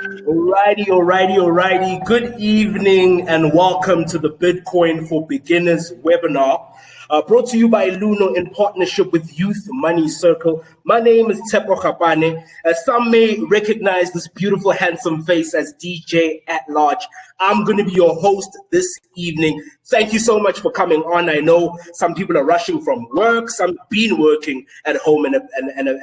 Alrighty. Good evening and welcome to the Bitcoin for Beginners webinar, brought to you by Luno in partnership with Youth Money Circle. My name is Tshepo Kgapane. Some may recognize this beautiful, handsome face as DJ at large. I'm going to be your host this evening. Thank you so much for coming on. I know some people are rushing from work, some have been working at home and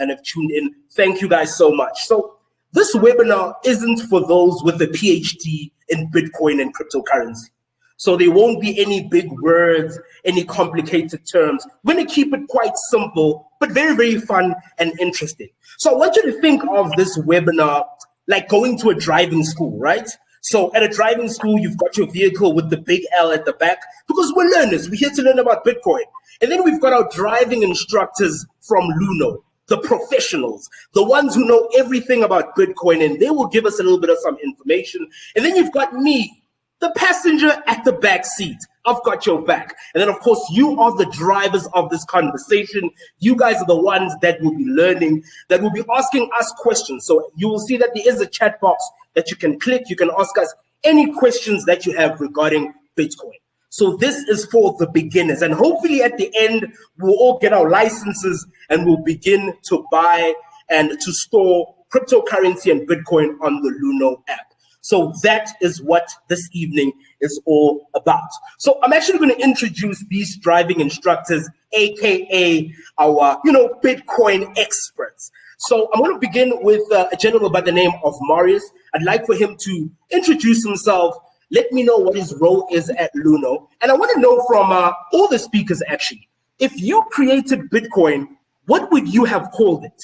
have tuned in. Thank you guys so much. So this webinar isn't for those with a PhD in Bitcoin and cryptocurrency. So there won't be any big words, any complicated terms. We're going to keep it quite simple, but very, very fun and interesting. So I want you to think of this webinar like going to a driving school, right? So at a driving school, you've got your vehicle with the big L at the back because we're learners. We're here to learn about Bitcoin. And then we've got our driving instructors from Luno, the professionals, the ones who know everything about Bitcoin, and they will give us a little bit of some information. And then you've got me, the passenger at the back seat. I've got your back. And then, of course, you are the drivers of this conversation. You guys are the ones that will be learning, that will be asking us questions. So you will see that there is a chat box that you can click. You can ask us any questions that you have regarding Bitcoin. So this is for the beginners. And hopefully at the end, we'll all get our licenses and we'll begin to buy and to store cryptocurrency and Bitcoin on the Luno app. So that is what this evening is all about. So I'm actually going to introduce these driving instructors, aka our, Bitcoin experts. So I'm going to begin with a gentleman by the name of Marius. I'd like for him to introduce himself. Let me know what his role is at Luno. And I want to know from all the speakers, actually, if you created Bitcoin, what would you have called it?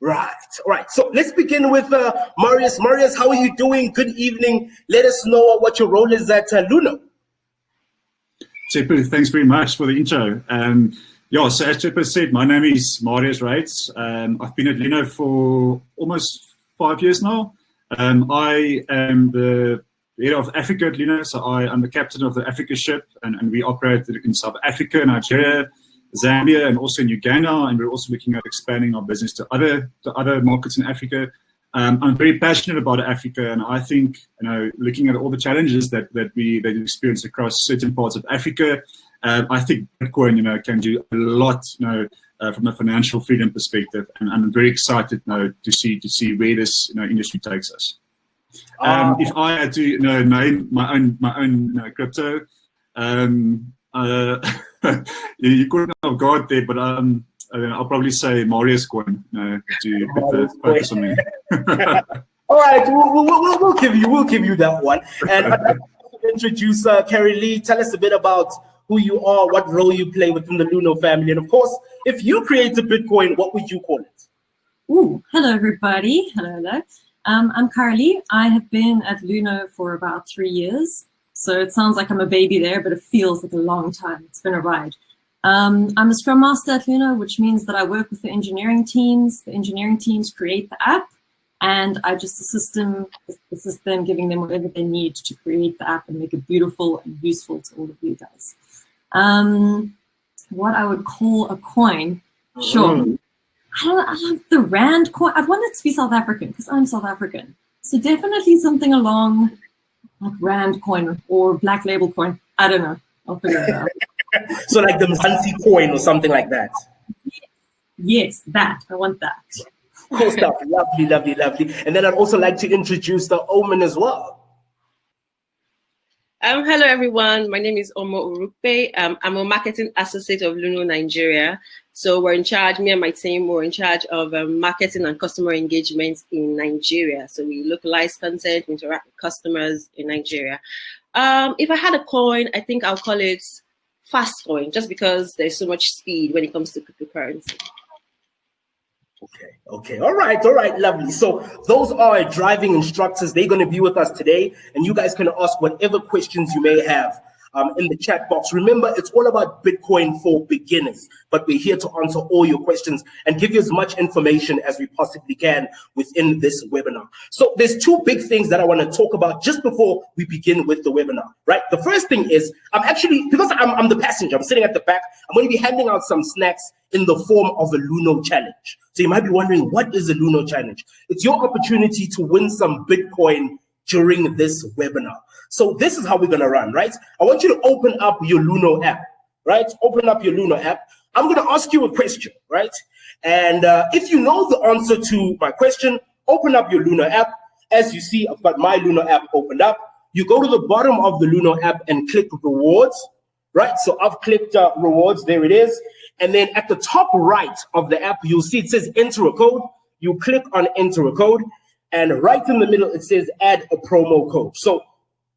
Right. All right. So let's begin with Marius. Marius, how are you doing? Good evening. Let us know what your role is at Luno. Tshepo, thanks very much for the intro. So as Tshepo said, my name is Marius Reitz. I've been at Luno for almost 5 years now. I am the head of Africa at Luno, so I am the captain of the Africa ship, and we operate in South Africa, Nigeria, Zambia, and also in Uganda, and we're also looking at expanding our business to other markets in Africa. I'm very passionate about Africa, and I think looking at all the challenges that we experience across certain parts of Africa, I think Bitcoin can do a lot from a financial freedom perspective, and I'm very excited to see where this industry takes us. If I had to name my own crypto, you couldn't have got there, but I'll probably say Marius Coin to focus on me. All right, we'll give you that one. And I'd like to introduce Carrie Lee. Tell us a bit about who you are, what role you play within the Luno family, and of course, if you created Bitcoin, what would you call it? Hello everybody. Hello. I'm Carly. I have been at Luno for about 3 years. So it sounds like I'm a baby there, but it feels like a long time. It's been a ride. I'm a Scrum Master at Luno, which means that I work with the engineering teams. The engineering teams create the app, and I just assist them, giving them whatever they need to create the app and make it beautiful and useful to all of you guys. What I would call a coin, sure. I love the Rand coin. I want it to be South African because I'm South African. So definitely something along like Rand coin or Black Label coin. I don't know. I'll figure it out. So like the Mzansi coin or something like that. Yes, that. I want that. Cool stuff. Lovely. And then I'd also like to introduce the Omen as well. Hello, everyone. My name is Omo Urukpe. I'm a marketing associate of Luno Nigeria. So we're in charge, me and my team, we're in charge of marketing and customer engagement in Nigeria. So we localize content, we interact with customers in Nigeria. If I had a coin, I think I'll call it fast coin, just because there's so much speed when it comes to cryptocurrency. Okay. All right. Lovely. So those are our driving instructors. They're going to be with us today, and you guys can ask whatever questions you may have. in the chat box. Remember, it's all about Bitcoin for beginners, but we're here to answer all your questions and give you as much information as we possibly can within this webinar. So there's two big things that I want to talk about just before we begin with the webinar, right? The first thing is, because I'm the passenger, I'm sitting at the back, I'm going to be handing out some snacks in the form of a Luno challenge. So you might be wondering, what is a Luno challenge? It's your opportunity to win some Bitcoin during this webinar. So this is how we're going to run, right? I want you to open up your Luno app, right? Open up your Luno app. I'm going to ask you a question, right? And if you know the answer to my question, open up your Luno app. As you see, I've got my Luno app opened up. You go to the bottom of the Luno app and click rewards, right? So I've clicked rewards, there it is. And then at the top right of the app, you'll see it says enter a code. You click on enter a code. And right in the middle, it says add a promo code. So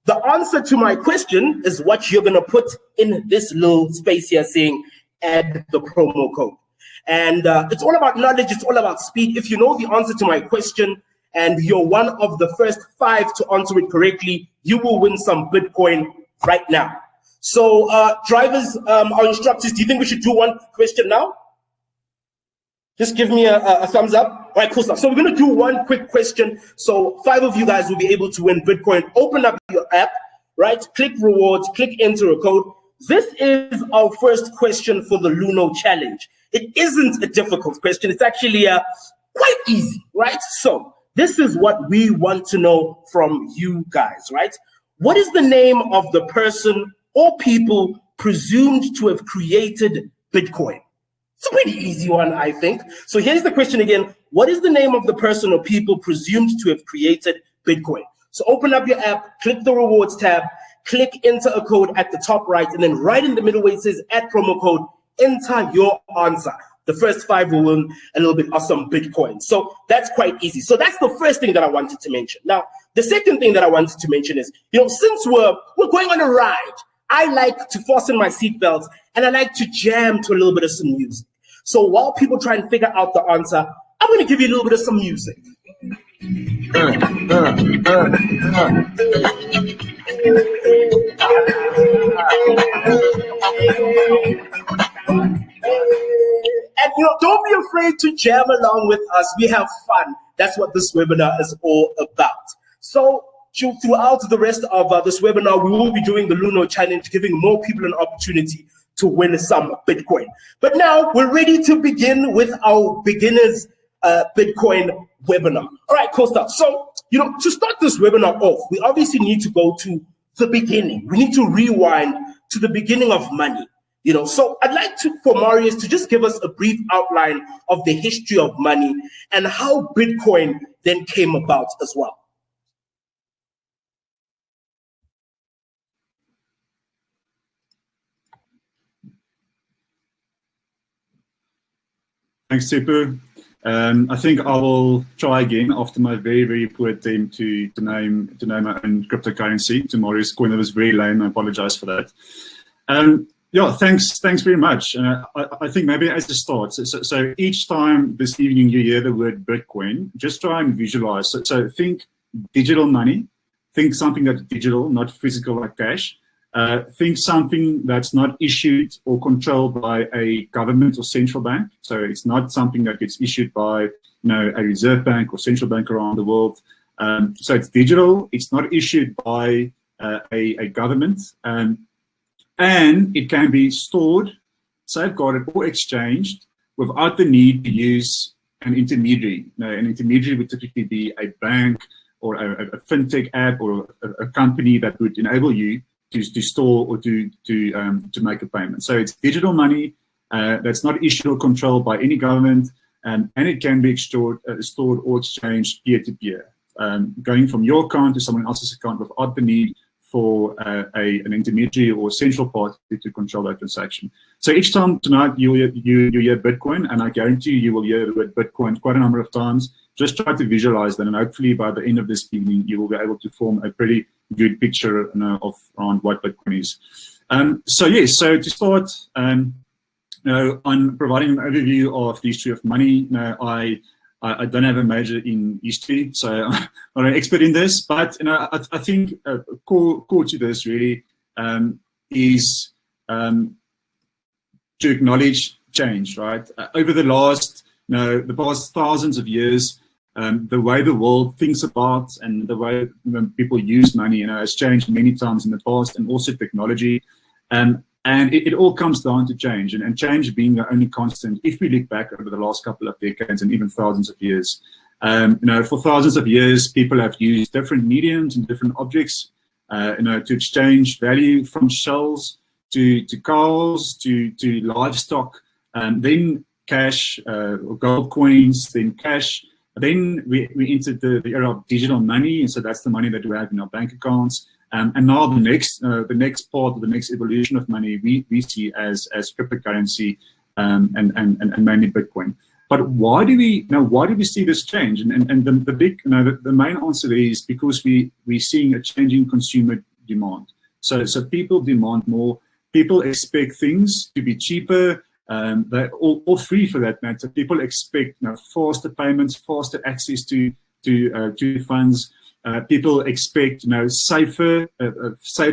the answer to my question is what you're going to put in this little space here saying add the promo code. And it's all about knowledge. It's all about speed. If you know the answer to my question and you're one of the first 5 to answer it correctly, you will win some Bitcoin right now. So drivers, our instructors, do you think we should do one question now? Just give me a thumbs up. All right, cool stuff. So we're going to do one quick question. So 5 of you guys will be able to win Bitcoin. Open up your app, right? Click rewards, click enter a code. This is our first question for the Luno challenge. It isn't a difficult question. It's actually quite easy, right? So this is what we want to know from you guys, right? What is the name of the person or people presumed to have created Bitcoin? It's a pretty easy one, I think. So here's the question again. What is the name of the person or people presumed to have created Bitcoin? So open up your app, click the rewards tab, click enter a code at the top right, and then right in the middle where it says add promo code, enter your answer. The first 5 will win a little bit of some Bitcoin. So that's quite easy. So that's the first thing that I wanted to mention. Now, the second thing that I wanted to mention is, since we're going on a ride, I like to fasten my seatbelts and I like to jam to a little bit of some music. So while people try and figure out the answer, I'm going to give you a little bit of some music. And don't be afraid to jam along with us. We have fun. That's what this webinar is all about. So throughout the rest of this webinar, we will be doing the Luno challenge, giving more people an opportunity to win some Bitcoin. But now we're ready to begin with our beginners Bitcoin webinar. All right, cool stuff. So, to start this webinar off, we obviously need to go to the beginning. We need to rewind to the beginning of money. So I'd like for Marius to just give us a brief outline of the history of money and how Bitcoin then came about as well. Thanks, Tshepo. I think I will try again after my very, very poor attempt to name my own cryptocurrency to Marius Coin. That was very lame. I apologize for that. Yeah, thanks very much. I think maybe as a start, so each time this evening you hear the word Bitcoin, just try and visualize. So think digital money, think something that's digital, not physical like cash. Think something that's not issued or controlled by a government or central bank. So it's not something that gets issued by a reserve bank or central bank around the world. So it's digital. It's not issued by a government. And it can be stored, safeguarded, or exchanged without the need to use an intermediary. An intermediary would typically be a bank or a fintech app or a company that would enable you to store or to make a payment. So it's digital money that's not issued or controlled by any government, and it can be stored or exchanged peer-to-peer, going from your account to someone else's account without the need for an intermediary or central party to control that transaction. So each time tonight you hear Bitcoin, and I guarantee you will hear the word Bitcoin quite a number of times. Just try to visualize that, and hopefully by the end of this evening you will be able to form a pretty good picture around what Bitcoin is. So to start, on providing an overview of the history of money. I don't have a major in history, so I'm not an expert in this, but I think core to this really, is to acknowledge change, right? Over the past thousands of years, the way the world thinks about and the way people use money, has changed many times in the past, and also technology. And it all comes down to change, and change being the only constant. If we look back over the last couple of decades and even thousands of years, for thousands of years, people have used different mediums and different objects, to exchange value, from shells to cars to livestock, then cash, or gold coins, then cash. Then we entered the era of digital money, and so that's the money that we have in our bank accounts. And now the next part of the next evolution of money we see as cryptocurrency, and mainly Bitcoin. But why do we see this change? And the main answer is because we're seeing a changing consumer demand. So people demand more. People expect things to be cheaper. They're all free for that matter. People expect faster payments, faster access to funds. People expect safer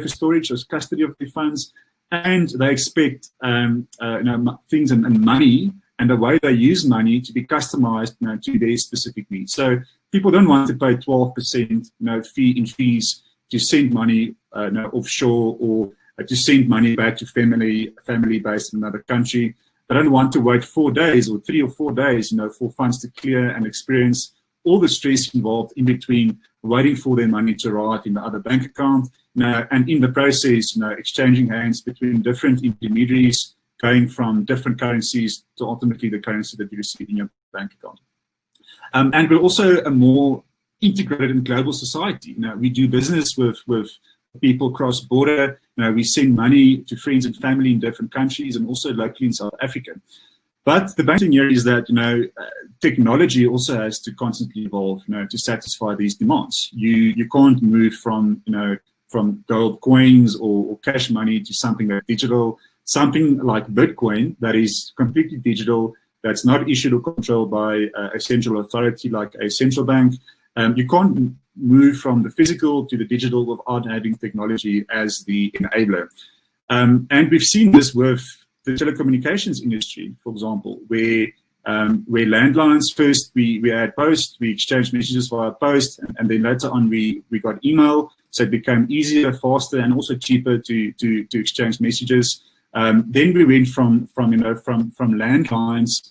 storage or custody of the funds, and they expect things and money and the way they use money to be customized to their specific needs. So people don't want to pay 12% fee in fees to send money offshore, or to send money back to family based in another country. They don't want to wait 4 days or 3 or 4 days for funds to clear and experience all the stress involved in between waiting for their money to arrive in the other bank account, and in the process, exchanging hands between different intermediaries, going from different currencies to ultimately the currency that you receive in your bank account. And we're also a more integrated and global society. We do business with people cross-border. We send money to friends and family in different countries, and also locally in South Africa. But the bad thing here is that technology also has to constantly evolve to satisfy these demands. You can't move from gold coins or cash money to something that's digital, something like Bitcoin that is completely digital, that's not issued or controlled by a central authority like a central bank. You can't move from the physical to the digital without having technology as the enabler. And we've seen this with the telecommunications industry, for example, where landlines first we had post, we exchanged messages via post, and then later on we got email, so it became easier, faster, and also cheaper to exchange messages. Then we went from landlines,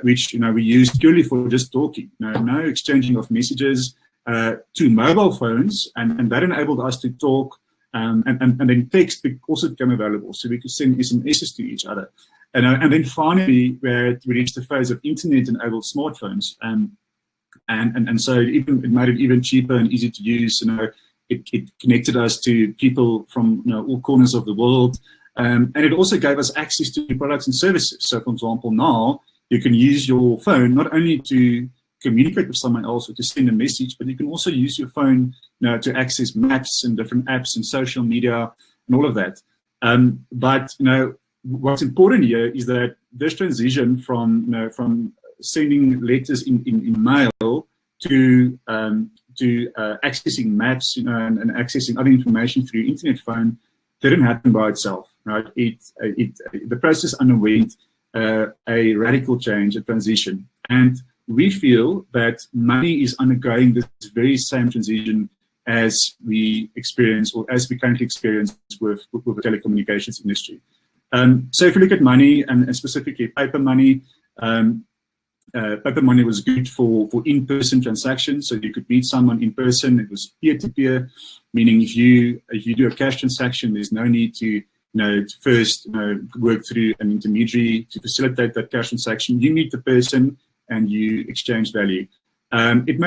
which we used purely for just talking, no exchanging of messages, to mobile phones, and that enabled us to talk. And then text also became available, so we could send SMSs to each other. And then finally, we reached the phase of internet-enabled smartphones, and so it made it even cheaper and easier to use. It connected us to people from all corners of the world, and it also gave us access to products and services. So, for example, now you can use your phone not only to communicate with someone else or to send a message, but you can also use your phone to access maps and different apps and social media and all of that. But what's important here is that this transition from sending letters in mail to accessing maps and accessing other information through your internet phone didn't happen by itself, right? The process underwent a radical change, a transition, and we feel that money is undergoing this very same transition as we experience, or as we currently experience with the telecommunications industry. So if you look at money, and specifically paper money was good for in-person transactions, so you could meet someone in person. It was peer-to-peer, meaning if you do a cash transaction, there's no need to first work through an intermediary to facilitate that cash transaction. You meet the person and you exchange value. It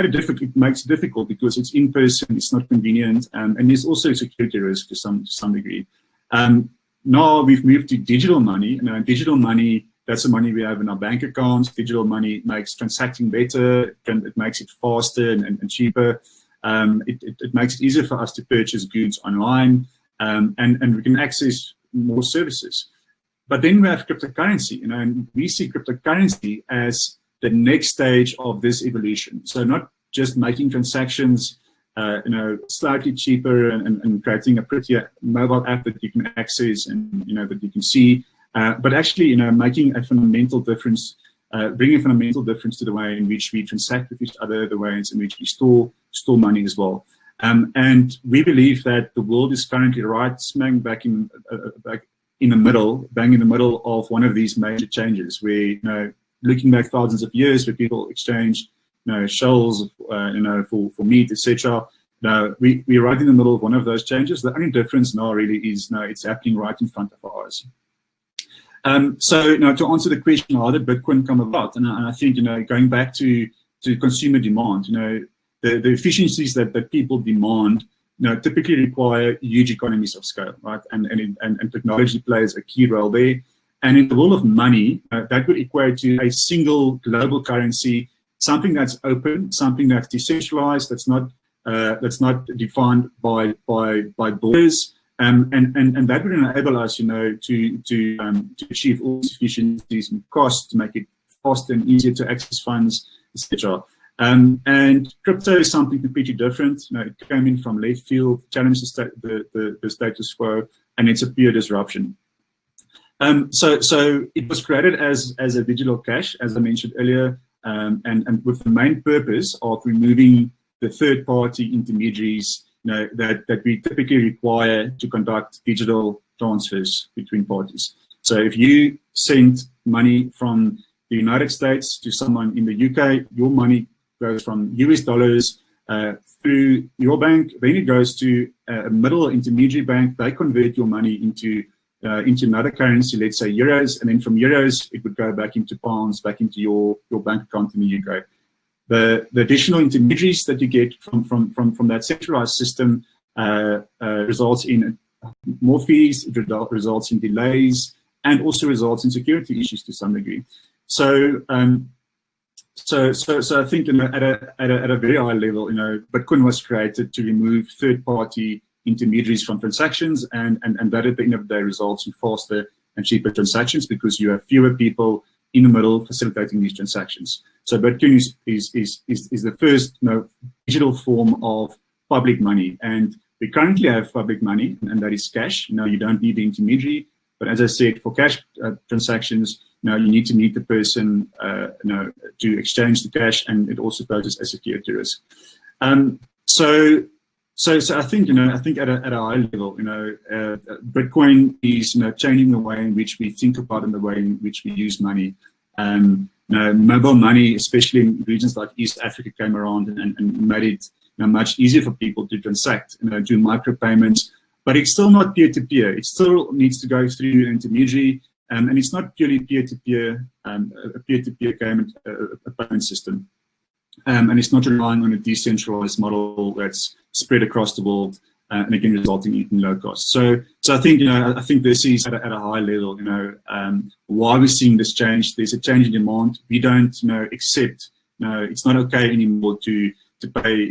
makes it difficult because it's in person, it's not convenient, and there's also a security risk to some degree. Now we've moved to digital money. Digital money, that's the money we have in our bank accounts. Digital money makes transacting better, it makes it faster and cheaper. It makes it easier for us to purchase goods online, and we can access more services. But then we have cryptocurrency, and we see cryptocurrency as the next stage of this evolution. So not just making transactions slightly cheaper and creating a prettier mobile app that you can access and, that you can see. But actually, making a fundamental difference, bringing a fundamental difference to the way in which we transact with each other, the ways in which we store money as well. And we believe that the world is currently right smack back in the middle of one of these major changes, where looking back thousands of years, where people exchange shells for meat, etc. We're right in the middle of one of those changes. The only difference now really is it's happening right in front of our eyes. So to answer the question, how did Bitcoin come about? And I think going back to consumer demand, the efficiencies that people demand, typically require huge economies of scale, right? And technology plays a key role there. And in the world of money, that would equate to a single global currency, something that's open, something that's decentralized, that's not defined by borders, and that would enable us, to achieve all these efficiencies and costs, to make it faster and easier to access funds, etc. And crypto is something completely different. It came in from left field, challenged the status quo, and it's a pure disruption. So it was created as a digital cash, as I mentioned earlier, and with the main purpose of removing the third-party intermediaries that we typically require to conduct digital transfers between parties. So if you send money from the United States to someone in the UK, your money goes from US dollars through your bank, then it goes to a middle intermediary bank. They convert your money into another currency, let's say euros, and then from euros it would go back into pounds, back into your bank account in the UK. The additional intermediaries that you get from that centralized system results in more fees, it results in delays, and also results in security issues to some degree. So I think at a very high level, Bitcoin was created to remove third-party intermediaries from transactions, and that at the end of the day results in faster and cheaper transactions because you have fewer people in the middle facilitating these transactions. So Bitcoin is the first digital form of public money, and we currently have public money, and that is cash. You don't need the intermediary, but as I said, for cash transactions, you need to meet the person to exchange the cash, and it also poses a security risk. So I think at a high level, Bitcoin is changing the way in which we think about and the way in which we use money. Mobile money, especially in regions like East Africa, came around and made it much easier for people to transact, do micropayments. But it's still not peer-to-peer. It still needs to go through an intermediary, and it's not purely peer-to-peer, a peer-to-peer payment system. And it's not relying on a decentralized model that's spread across the world, and again resulting in low cost. So I think this is at a high level. Why we're seeing this change. There's a change in demand. We don't accept. It's not okay anymore to pay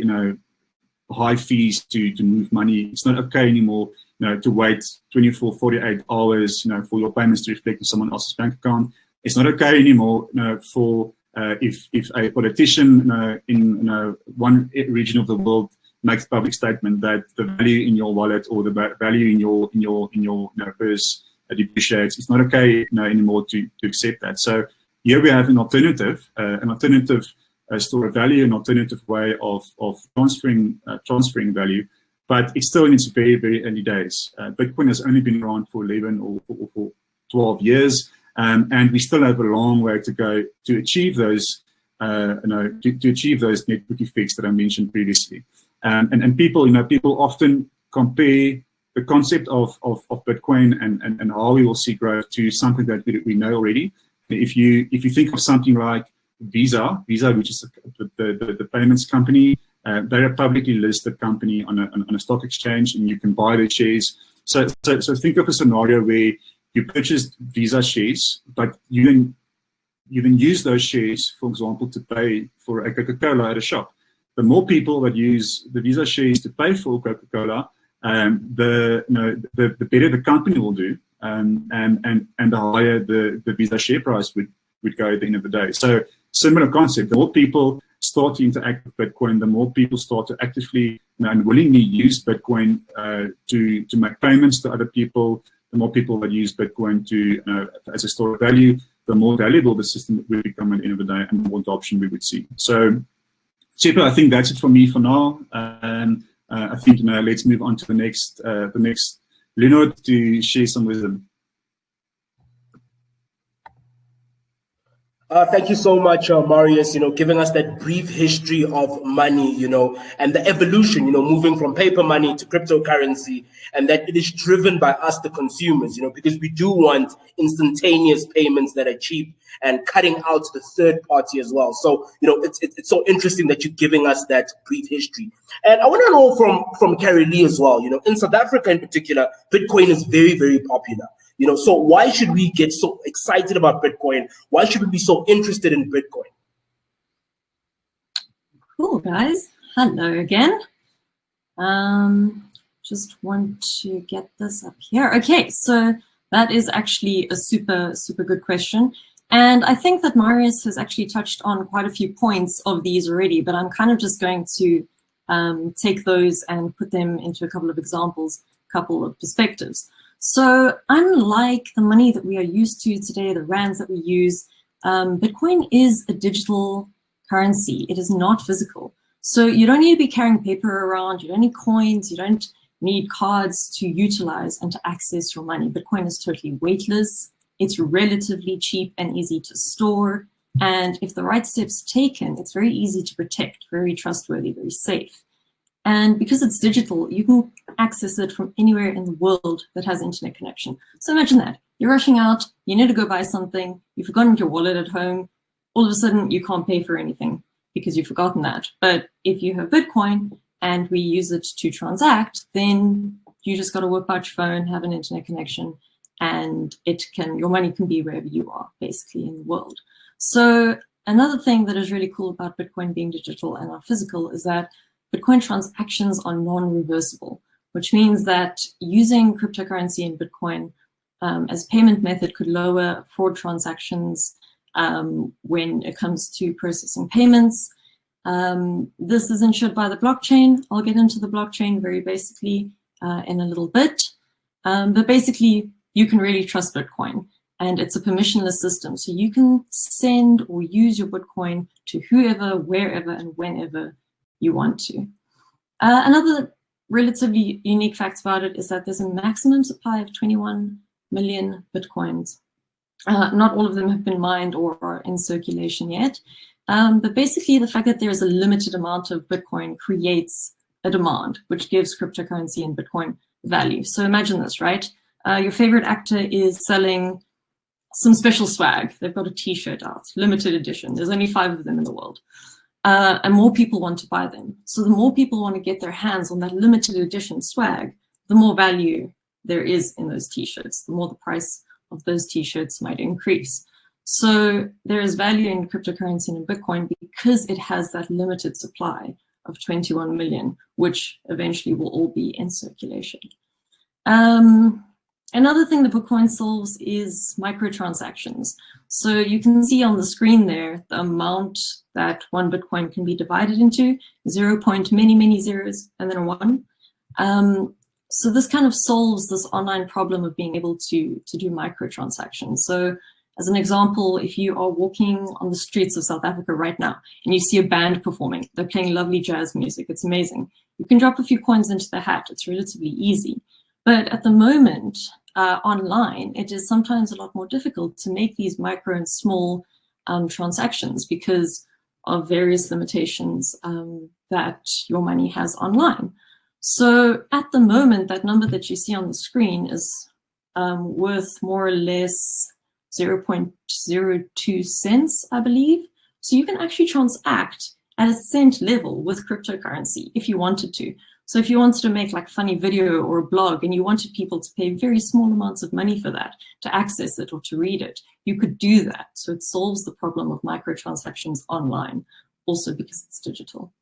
high fees to move money. It's not okay anymore to wait 24, 48 hours for your payments to reflect in someone else's bank account. It's not okay anymore for if a politician in one region of the world makes a public statement that the value in your wallet or the value in your purse depreciates. It's not okay anymore to accept that. So here we have an alternative store of value, an alternative way of transferring value, but it's still in its very, very early days. Bitcoin has only been around for 11 or for 12 years. And we still have a long way to go to achieve those, to achieve those network effects that I mentioned previously. And people often compare the concept of Bitcoin and how we will see growth to something that we know already. If you think of something like Visa, which is the payments company, they're a publicly listed company on a stock exchange, and you can buy their shares. So think of a scenario where you purchased Visa shares, but you then use those shares, for example, to pay for a Coca-Cola at a shop. The more people that use the Visa shares to pay for Coca-Cola, the better the company will do, and the higher the Visa share price would go at the end of the day. So similar concept. The more people start to interact with Bitcoin, the more people start to actively and willingly use Bitcoin to make payments to other people, the more people that use Bitcoin to as a store of value, the more valuable the system will become at the end of the day, and the more adoption we would see. So, Tshepo, I think that's it for me for now. I think let's move on to the next Luno to share some wisdom. Thank you so much, Marius, giving us that brief history of money, and the evolution, moving from paper money to cryptocurrency, and that it is driven by us, the consumers, because we do want instantaneous payments that are cheap and cutting out the third party as well. So, it's so interesting that you're giving us that brief history. And I want to know from Carrie Lee as well, in South Africa in particular, Bitcoin is very, very popular. So why should we get so excited about Bitcoin? Why should we be so interested in Bitcoin? Cool, guys. Hello again. Just want to get this up here. Okay, so that is actually a super, super good question. And I think that Marius has actually touched on quite a few points of these already, but I'm kind of just going to take those and put them into a couple of examples, a couple of perspectives. So unlike the money that we are used to today, the rands that we use, Bitcoin is a digital currency. It is not physical. So you don't need to be carrying paper around. You don't need coins. You don't need cards to utilize and to access your money. Bitcoin is totally weightless. It's relatively cheap and easy to store. And if the right steps are taken, it's very easy to protect, very trustworthy, very safe. And because it's digital, you can access it from anywhere in the world that has internet connection. So imagine that. You're rushing out, you need to go buy something, you've forgotten your wallet at home, all of a sudden you can't pay for anything because you've forgotten that. But if you have Bitcoin and we use it to transact, then you just got to whip out your phone, have an internet connection, and your money can be wherever you are, basically, in the world. So another thing that is really cool about Bitcoin being digital and not physical is that Bitcoin transactions are non-reversible, which means that using cryptocurrency and Bitcoin as payment method could lower fraud transactions when it comes to processing payments. This is ensured by the blockchain. I'll get into the blockchain very basically in a little bit. But basically, you can really trust Bitcoin. And it's a permissionless system. So you can send or use your Bitcoin to whoever, wherever, and whenever you want to. Another relatively unique fact about it is that there's a maximum supply of 21 million Bitcoins. Not all of them have been mined or are in circulation yet. But basically, the fact that there is a limited amount of Bitcoin creates a demand, which gives cryptocurrency and Bitcoin value. So imagine this, right? Your favorite actor is selling some special swag. They've got a t-shirt out, limited edition. There's only 5 of them in the world. And more people want to buy them. So the more people want to get their hands on that limited edition swag, the more value there is in those t-shirts, the more the price of those t-shirts might increase. So there is value in cryptocurrency and in Bitcoin because it has that limited supply of 21 million, which eventually will all be in circulation. Another thing that Bitcoin solves is microtransactions. So you can see on the screen there, the amount that one Bitcoin can be divided into, 0 point many, many zeros, and then a 1. So this kind of solves this online problem of being able to do microtransactions. So as an example, if you are walking on the streets of South Africa right now and you see a band performing, they're playing lovely jazz music, it's amazing. You can drop a few coins into the hat, it's relatively easy. But at the moment, online, it is sometimes a lot more difficult to make these micro and small transactions because of various limitations that your money has online. So at the moment, that number that you see on the screen is worth more or less 0.02 cents, I believe. So you can actually transact at a cent level with cryptocurrency if you wanted to. So if you wanted to make like a funny video or a blog and you wanted people to pay very small amounts of money for that, to access it or to read it, you could do that. So it solves the problem of microtransactions online, also because it's digital.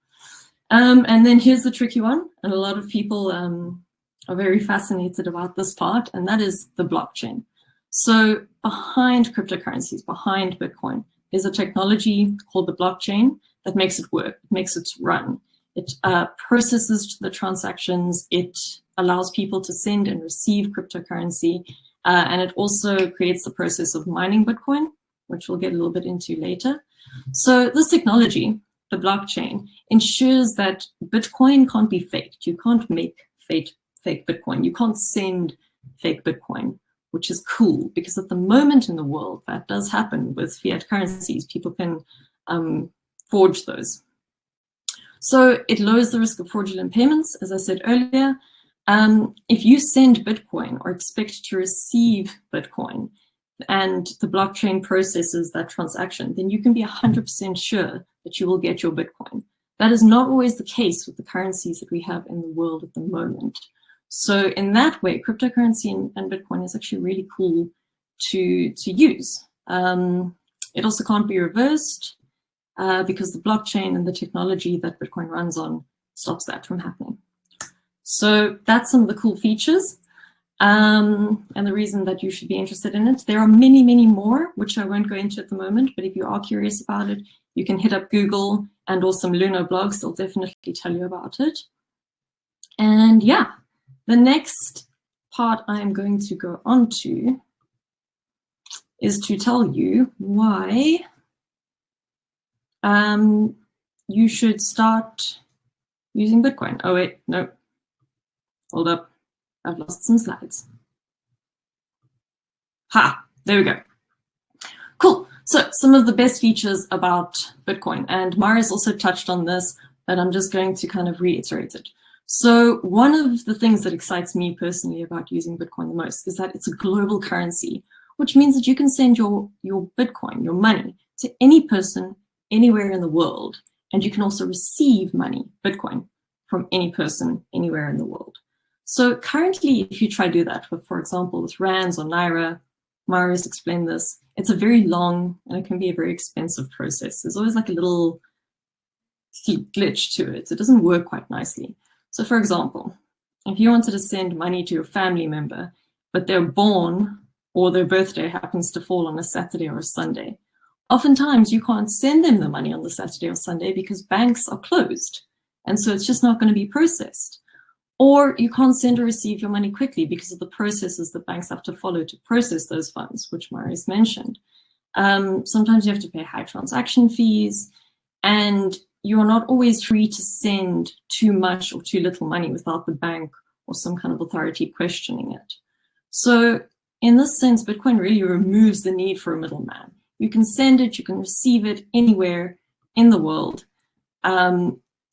And then here's the tricky one, and a lot of people are very fascinated about this part, and that is the blockchain. So behind cryptocurrencies, behind Bitcoin, is a technology called the blockchain that makes it work, makes it run. It processes the transactions. It allows people to send and receive cryptocurrency. And it also creates the process of mining Bitcoin, which we'll get a little bit into later. So this technology, the blockchain, ensures that Bitcoin can't be faked. You can't make fake Bitcoin. You can't send fake Bitcoin, which is cool, because at the moment in the world, that does happen with fiat currencies. People can forge those. So it lowers the risk of fraudulent payments, as I said earlier. If you send Bitcoin or expect to receive Bitcoin and the blockchain processes that transaction, then you can be 100% sure that you will get your Bitcoin. That is not always the case with the currencies that we have in the world at the moment. So in that way, cryptocurrency and Bitcoin is actually really cool to use. It also can't be reversed because the blockchain and the technology that Bitcoin runs on stops that from happening. So that's some of the cool features and the reason that you should be interested in it. There are many, many more, which I won't go into at the moment, but if you are curious about it, you can hit up Google and or some Luno blogs. They'll definitely tell you about it. And yeah, the next part I'm going to go on to is to tell you why you should start using Bitcoin. Oh wait, no, hold up, I've lost some slides. Ha, there we go. Cool, so some of the best features about Bitcoin, and Marius also touched on this, but I'm just going to kind of reiterate it. So one of the things that excites me personally about using Bitcoin the most is that it's a global currency, which means that you can send your Bitcoin, your money, to any person anywhere in the world. And you can also receive money, Bitcoin, from any person anywhere in the world. So currently, if you try to do that, for example, with Rands or Naira, Marius explained this, it's a very long and it can be a very expensive process. There's always like a little glitch to it. It doesn't work quite nicely. So for example, if you wanted to send money to your family member, but they're born or their birthday happens to fall on a Saturday or a Sunday, oftentimes you can't send them the money on the Saturday or Sunday because banks are closed. And so it's just not going to be processed. Or you can't send or receive your money quickly because of the processes that banks have to follow to process those funds, which Marius mentioned. Sometimes you have to pay high transaction fees, and you are not always free to send too much or too little money without the bank or some kind of authority questioning it. So in this sense, Bitcoin really removes the need for a middleman. You can send it, you can receive it anywhere in the world,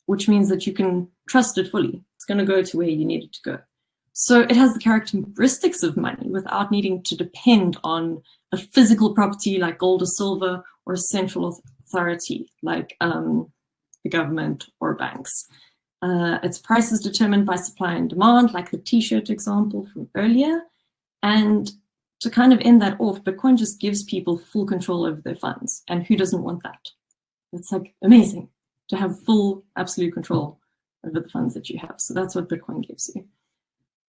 which means that you can trust it fully. It's going to go to where you need it to go. So it has the characteristics of money without needing to depend on a physical property like gold or silver or a central authority like the government or banks. Its price is determined by supply and demand, like the t-shirt example from earlier. And to kind of end that off, Bitcoin just gives people full control over their funds. And who doesn't want that? It's like amazing to have full, absolute control over the funds that you have. So that's what Bitcoin gives you.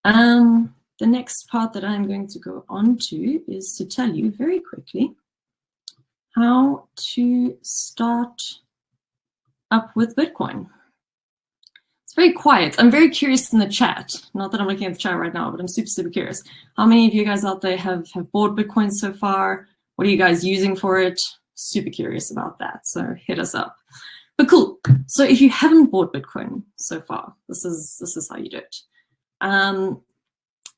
The next part that I'm going to go on to is to tell you very quickly how to start up with Bitcoin. It's very quiet. I'm very curious in the chat. Not that I'm looking at the chat right now, but I'm super, super curious. How many of you guys out there have bought Bitcoin so far? What are you guys using for it? Super curious about that. So hit us up. But cool. So if you haven't bought Bitcoin so far, this is how you do it.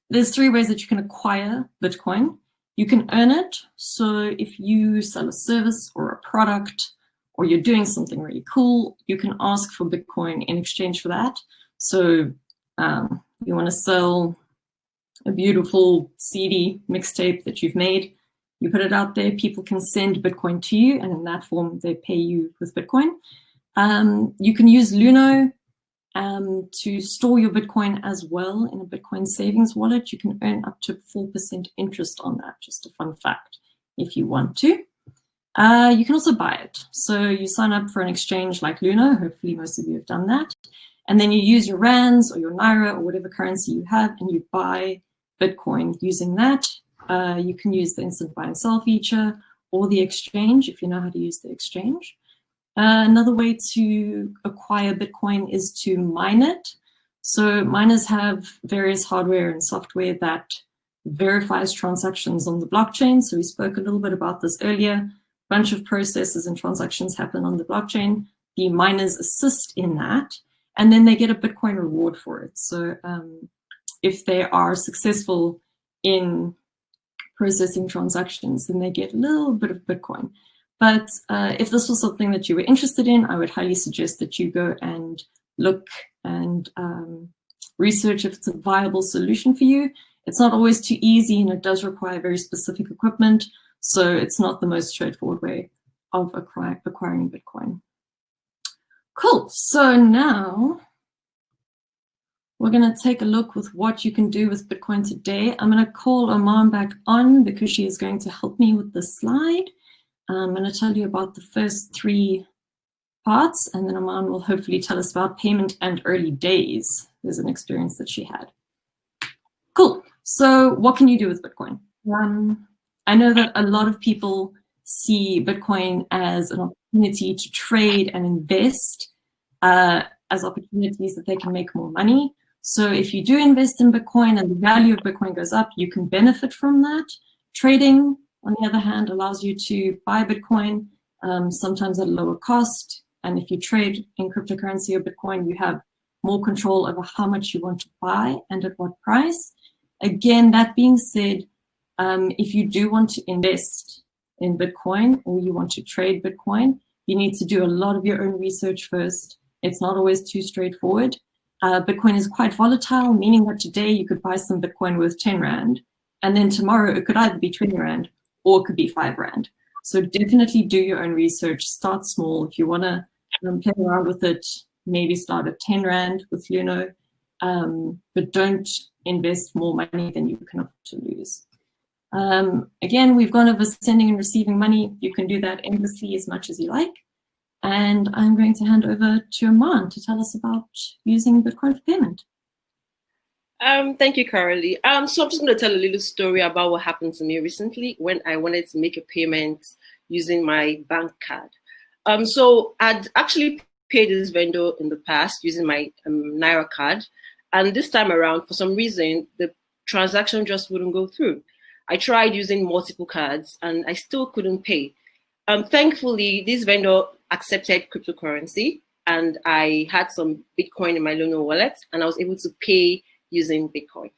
There's 3 ways that you can acquire Bitcoin. You can earn it. So if you sell a service or a product, or you're doing something really cool, you can ask for Bitcoin in exchange for that. So you want to sell a beautiful CD mixtape that you've made, you put it out there, people can send Bitcoin to you, and in that form, they pay you with Bitcoin. You can use Luno to store your Bitcoin as well in a Bitcoin savings wallet. You can earn up to 4% interest on that, just a fun fact, if you want to. You can also buy it. So you sign up for an exchange like Luno, hopefully most of you have done that, and then you use your Rands or your Naira or whatever currency you have, and you buy Bitcoin using that. You can use the instant buy and sell feature or the exchange if you know how to use the exchange. Another way to acquire Bitcoin is to mine it. So miners have various hardware and software that verifies transactions on the blockchain. So we spoke a little bit about this earlier. A bunch of processes and transactions happen on the blockchain. The miners assist in that, and then they get a Bitcoin reward for it. So if they are successful in processing transactions, then they get a little bit of Bitcoin. But if this was something that you were interested in, I would highly suggest that you go and look and research if it's a viable solution for you. It's not always too easy, and it does require very specific equipment, so it's not the most straightforward way of acquiring Bitcoin. Cool, so now we're going to take a look with what you can do with Bitcoin today. I'm going to call Oman back on because she is going to help me with the slide. I'm going to tell you about the first 3 parts, and then Oman will hopefully tell us about payment and early days. There's an experience that she had. Cool. So what can you do with Bitcoin? I know that a lot of people see Bitcoin as an opportunity to trade and invest, as opportunities that they can make more money. So if you do invest in Bitcoin and the value of Bitcoin goes up, you can benefit from that. Trading, on the other hand, allows you to buy Bitcoin, sometimes at a lower cost. And if you trade in cryptocurrency or Bitcoin, you have more control over how much you want to buy and at what price. Again, that being said, if you do want to invest in Bitcoin or you want to trade Bitcoin, you need to do a lot of your own research first. It's not always too straightforward. Bitcoin is quite volatile, meaning that today you could buy some Bitcoin worth 10 Rand, and then tomorrow it could either be 20 Rand or it could be 5 Rand. So definitely do your own research. Start small. If you want to play around with it, maybe start at 10 Rand with Luno, but don't invest more money than you can afford to lose. Again, we've gone over sending and receiving money. You can do that endlessly as much as you like. And I'm going to hand over to Oman to tell us about using Bitcoin for payment. Thank you, Carolee. So I'm just going to tell a little story about what happened to me recently when I wanted to make a payment using my bank card. So I'd actually paid this vendor in the past using my Naira card. And this time around, for some reason, the transaction just wouldn't go through. I tried using multiple cards and I still couldn't pay. Thankfully, this vendor accepted cryptocurrency and I had some Bitcoin in my Luno wallet and I was able to pay using Bitcoin.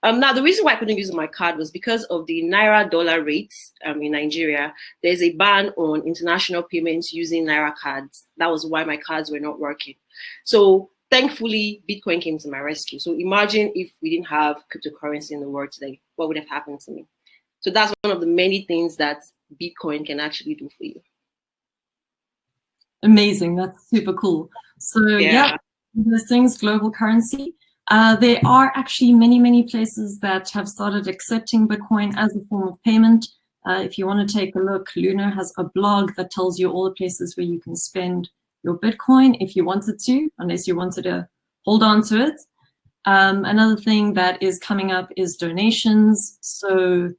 Now, the reason why I couldn't use my card was because of the Naira dollar rates in Nigeria. There's a ban on international payments using Naira cards. That was why my cards were not working. So thankfully, Bitcoin came to my rescue. So imagine if we didn't have cryptocurrency in the world today, what would have happened to me? So that's one of the many things that Bitcoin can actually do for you. Amazing. That's super cool. So yeah, this thing's global currency. There are actually many places that have started accepting Bitcoin as a form of payment. If you want to take a look, Luno has a blog that tells you all the places where you can spend your Bitcoin if you wanted to, unless you wanted to hold on to it. Another thing that is coming up is donations. So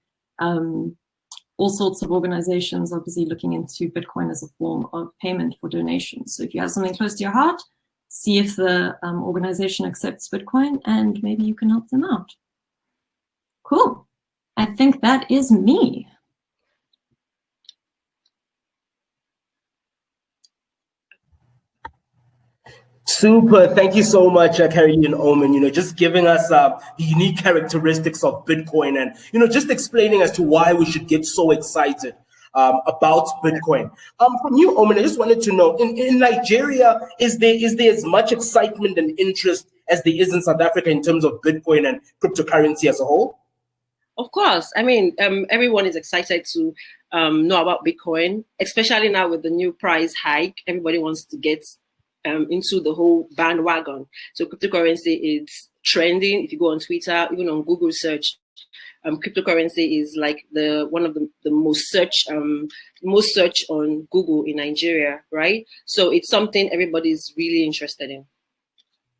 all sorts of organizations obviously looking into Bitcoin as a form of payment for donations. So if you have something close to your heart, see if the organization accepts Bitcoin and maybe you can help them out. Cool. I think that is me. Super. Thank you so much, Carolee and Oman, just giving us the unique characteristics of Bitcoin and, just explaining as to why we should get so excited about Bitcoin. From you, Oman, I just wanted to know, in Nigeria, is there as much excitement and interest as there is in South Africa in terms of Bitcoin and cryptocurrency as a whole? Of course. I mean, everyone is excited to know about Bitcoin, especially now with the new price hike. Everybody wants to get into the whole bandwagon. So cryptocurrency is trending. If you go on Twitter, even on Google search, cryptocurrency is like one of the most search on Google in Nigeria, right? So it's something everybody's really interested in.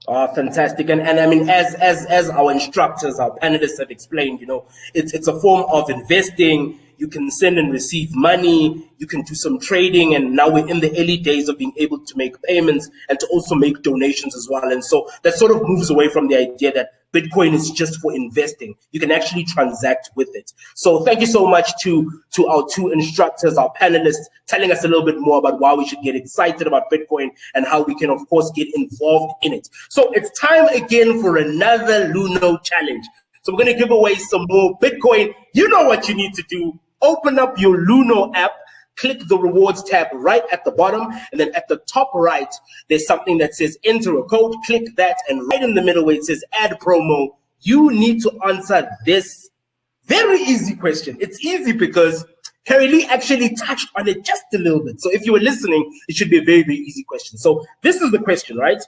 Fantastic. And I mean, as our instructors, our panelists have explained, it's a form of investing, you can send and receive money, you can do some trading, and now we're in the early days of being able to make payments and to also make donations as well. And so that sort of moves away from the idea that Bitcoin is just for investing. You can actually transact with it. So thank you so much to our two instructors, our panelists, telling us a little bit more about why we should get excited about Bitcoin and how we can, of course, get involved in it. So it's time again for another Luno challenge. So we're going to give away some more Bitcoin. You know what you need to do. Open up your Luno app, click the rewards tab right at the bottom, and then at the top right, there's something that says enter a code. Click that, and right in the middle where it says add promo, you need to answer this very easy question. It's easy because Harry Lee actually touched on it just a little bit. So if you were listening, it should be a very, very easy question. So this is the question, right?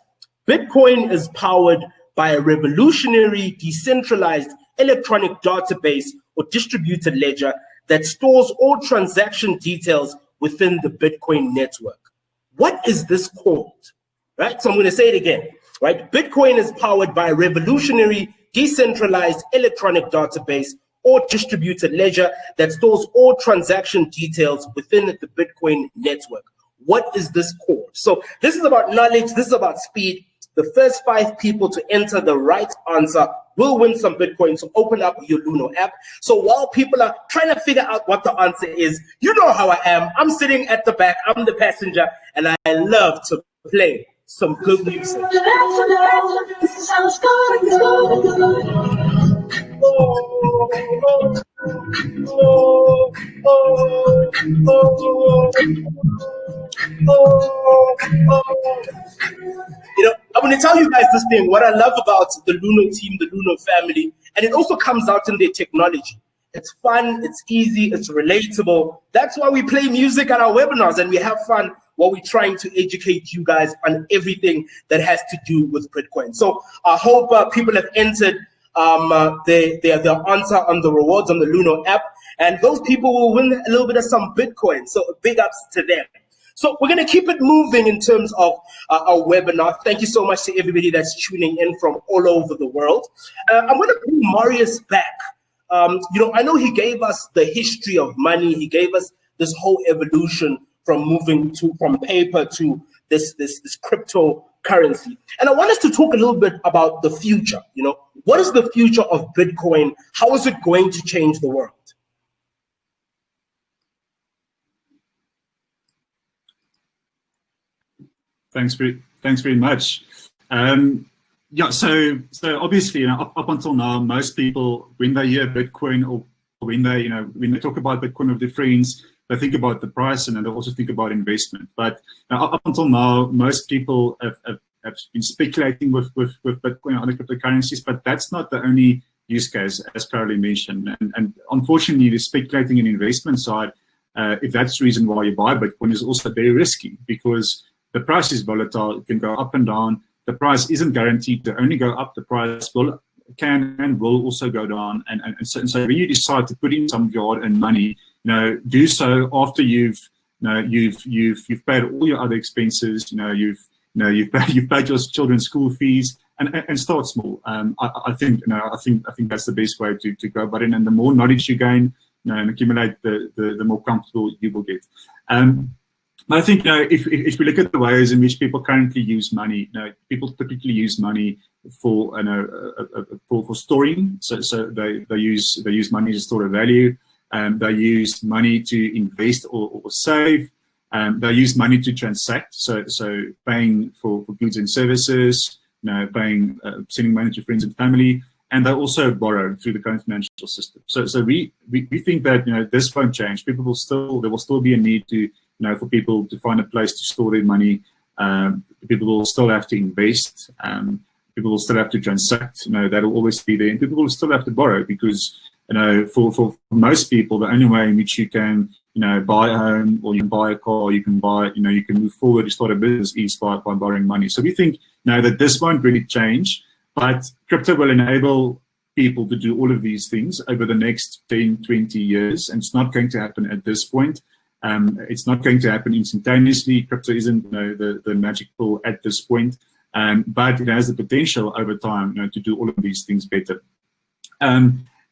Bitcoin is powered by a revolutionary, decentralized electronic database or distributed ledger that stores all transaction details within the Bitcoin network. What is this called? Right? So I'm going to say it again. Right? Bitcoin is powered by a revolutionary, decentralized electronic database or distributed ledger that stores all transaction details within the Bitcoin network. What is this called? So this is about knowledge. This is about speed. The first 5 people to enter the right answer will win some Bitcoin. So open up your Luno app. So while people are trying to figure out what the answer is, you know how I am. I'm sitting at the back. I'm the passenger, and I love to play some good music. You know, I'm going to tell you guys this thing, what I love about the Luno team, the Luno family, and it also comes out in their technology. It's fun, it's easy, it's relatable. That's why we play music at our webinars and we have fun while we're trying to educate you guys on everything that has to do with Bitcoin. So I hope people have entered their answer on the rewards on the Luno app, and those people will win a little bit of some Bitcoin. So big ups to them. So we're going to keep it moving in terms of our webinar. Thank you so much to everybody that's tuning in from all over the world. I'm going to bring Marius back. You know, I know he gave us the history of money. He gave us this whole evolution from moving from paper to this cryptocurrency. And I want us to talk a little bit about the future. You know, what is the future of Bitcoin? How is it going to change the world? Thanks very much. Yeah, so obviously, you know, up until now, most people, when they hear Bitcoin or when they talk about Bitcoin with their friends, they think about the price and then they also think about investment. But up until now, most people have been speculating with Bitcoin and other cryptocurrencies, but that's not the only use case, as Caroline mentioned. And unfortunately, the speculating and investment side, if that's the reason why you buy Bitcoin, is also very risky because the price is volatile. It can go up and down. The price isn't guaranteed to only go up. The price can and will also go down. And so when you decide to put in some of your hard-earned money, you know, do so after you've paid all your other expenses. You've paid your children's school fees, and start small. I think that's the best way to go about it. And the more knowledge you gain, and accumulate, the more comfortable you will get. I think, if we look at the ways in which people currently use money, people typically use money for storing. So they use money to store a value. They use money to invest or save. They use money to transact. So paying for goods and services. Paying, sending money to friends and family. And they also borrow through the current financial system. So we think that this won't change. There will still be a need to. For people to find a place to store their money. People will still have to invest. People will still have to transact. That will always be there. And people will still have to borrow because, for most people, the only way in which you can, buy a home or you can buy a car, you can buy, you can move forward to start a business is by borrowing money. So we think now that this won't really change, but crypto will enable people to do all of these things over the next 10, 20 years. And it's not going to happen at this point. It's not going to happen instantaneously. Crypto isn't the magic pill at this point, but it has the potential over time to do all of these things better.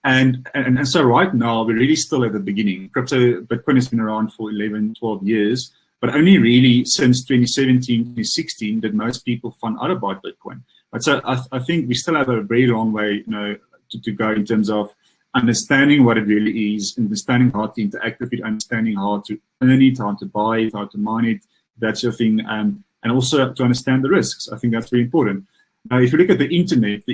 And so right now, we're really still at the beginning. Bitcoin has been around for 11, 12 years, but only really since 2017, 2016 did most people find out about Bitcoin. But so I think we still have a very long way, to go in terms of understanding what it really is, understanding how to interact with it, understanding how to earn it, how to buy it, how to mine it, that sort of thing, and also to understand the risks. I think that's very important. Now, if you look at the internet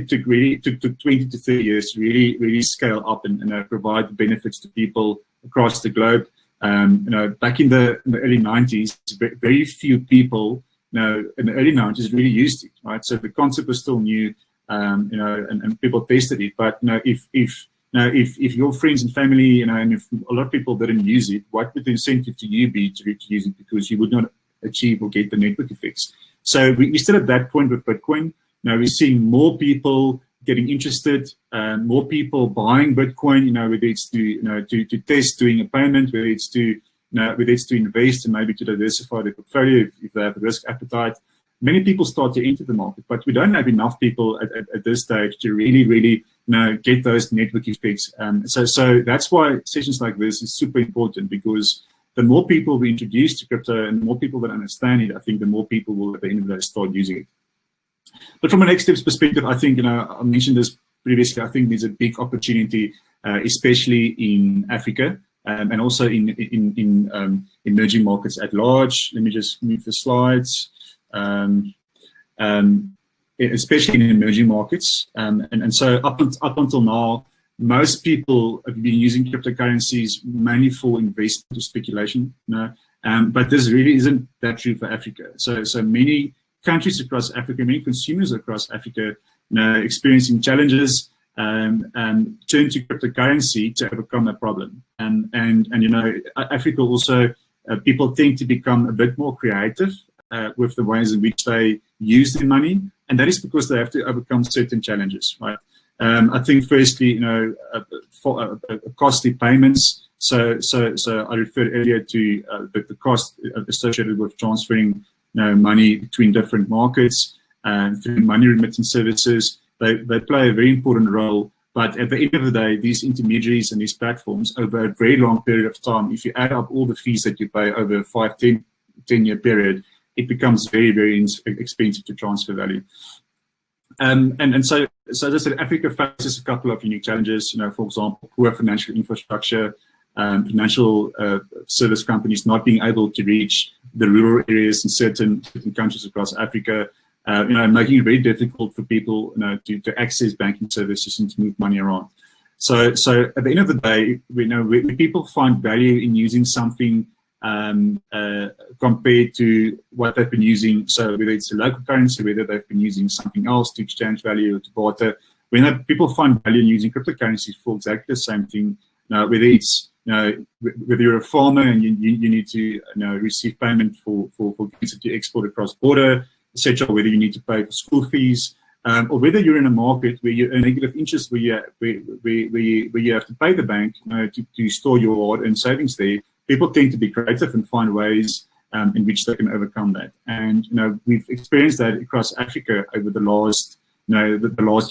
took 20 to 30 years to really scale up and provide benefits to people across the globe. Back in the early 90s, very few people, in the early 90s really used it, right? So the concept was still new, and people tested it. But if your friends and family, and if a lot of people didn't use it, what would the incentive to you be to use it? Because you would not achieve or get the network effects. So we're still at that point with Bitcoin. Now we're seeing more people getting interested, more people buying Bitcoin. Whether it's to test doing a payment, whether it's to invest and maybe to diversify their portfolio if they have a risk appetite. Many people start to enter the market, but we don't have enough people at this stage to really get those network effects. So that's why sessions like this is super important, because the more people we introduce to crypto and the more people that understand it, I think the more people will at the end of the day start using it. But from a next steps perspective, I think, I mentioned this previously, I think there's a big opportunity, especially in Africa, and also in emerging markets at large. Let me just move the slides. Especially in emerging markets. And so up until now, most people have been using cryptocurrencies mainly for investment or speculation. But this really isn't that true for Africa. So many countries across Africa, many consumers across Africa, experiencing challenges, turn to cryptocurrency to overcome a problem. And Africa also, people tend to become a bit more creative with the ways in which they use their money, and that is because they have to overcome certain challenges, right? I think firstly, costly payments. So I referred earlier to the cost associated with transferring money between different markets through money remittance services. They play a very important role. But at the end of the day, these intermediaries and these platforms, over a very long period of time, if you add up all the fees that you pay over a 5-10-year period, it becomes very, very expensive to transfer value. And so as I said, Africa faces a couple of unique challenges. For example, poor financial infrastructure, financial service companies not being able to reach the rural areas in certain countries across Africa, making it very difficult for people to access banking services and to move money around. So at the end of the day, when people find value in using something compared to what they've been using, so whether it's a local currency, whether they've been using something else to exchange value or to barter, when people find value in using cryptocurrencies for exactly the same thing, whether it's whether you're a farmer and you need to receive payment for goods that you export across border, etc., whether you need to pay for school fees, or whether you're in a market where you earn negative interest, where you have to pay the bank to store your hard-earned savings there. People tend to be creative and find ways in which they can overcome that. And we've experienced that across Africa over the last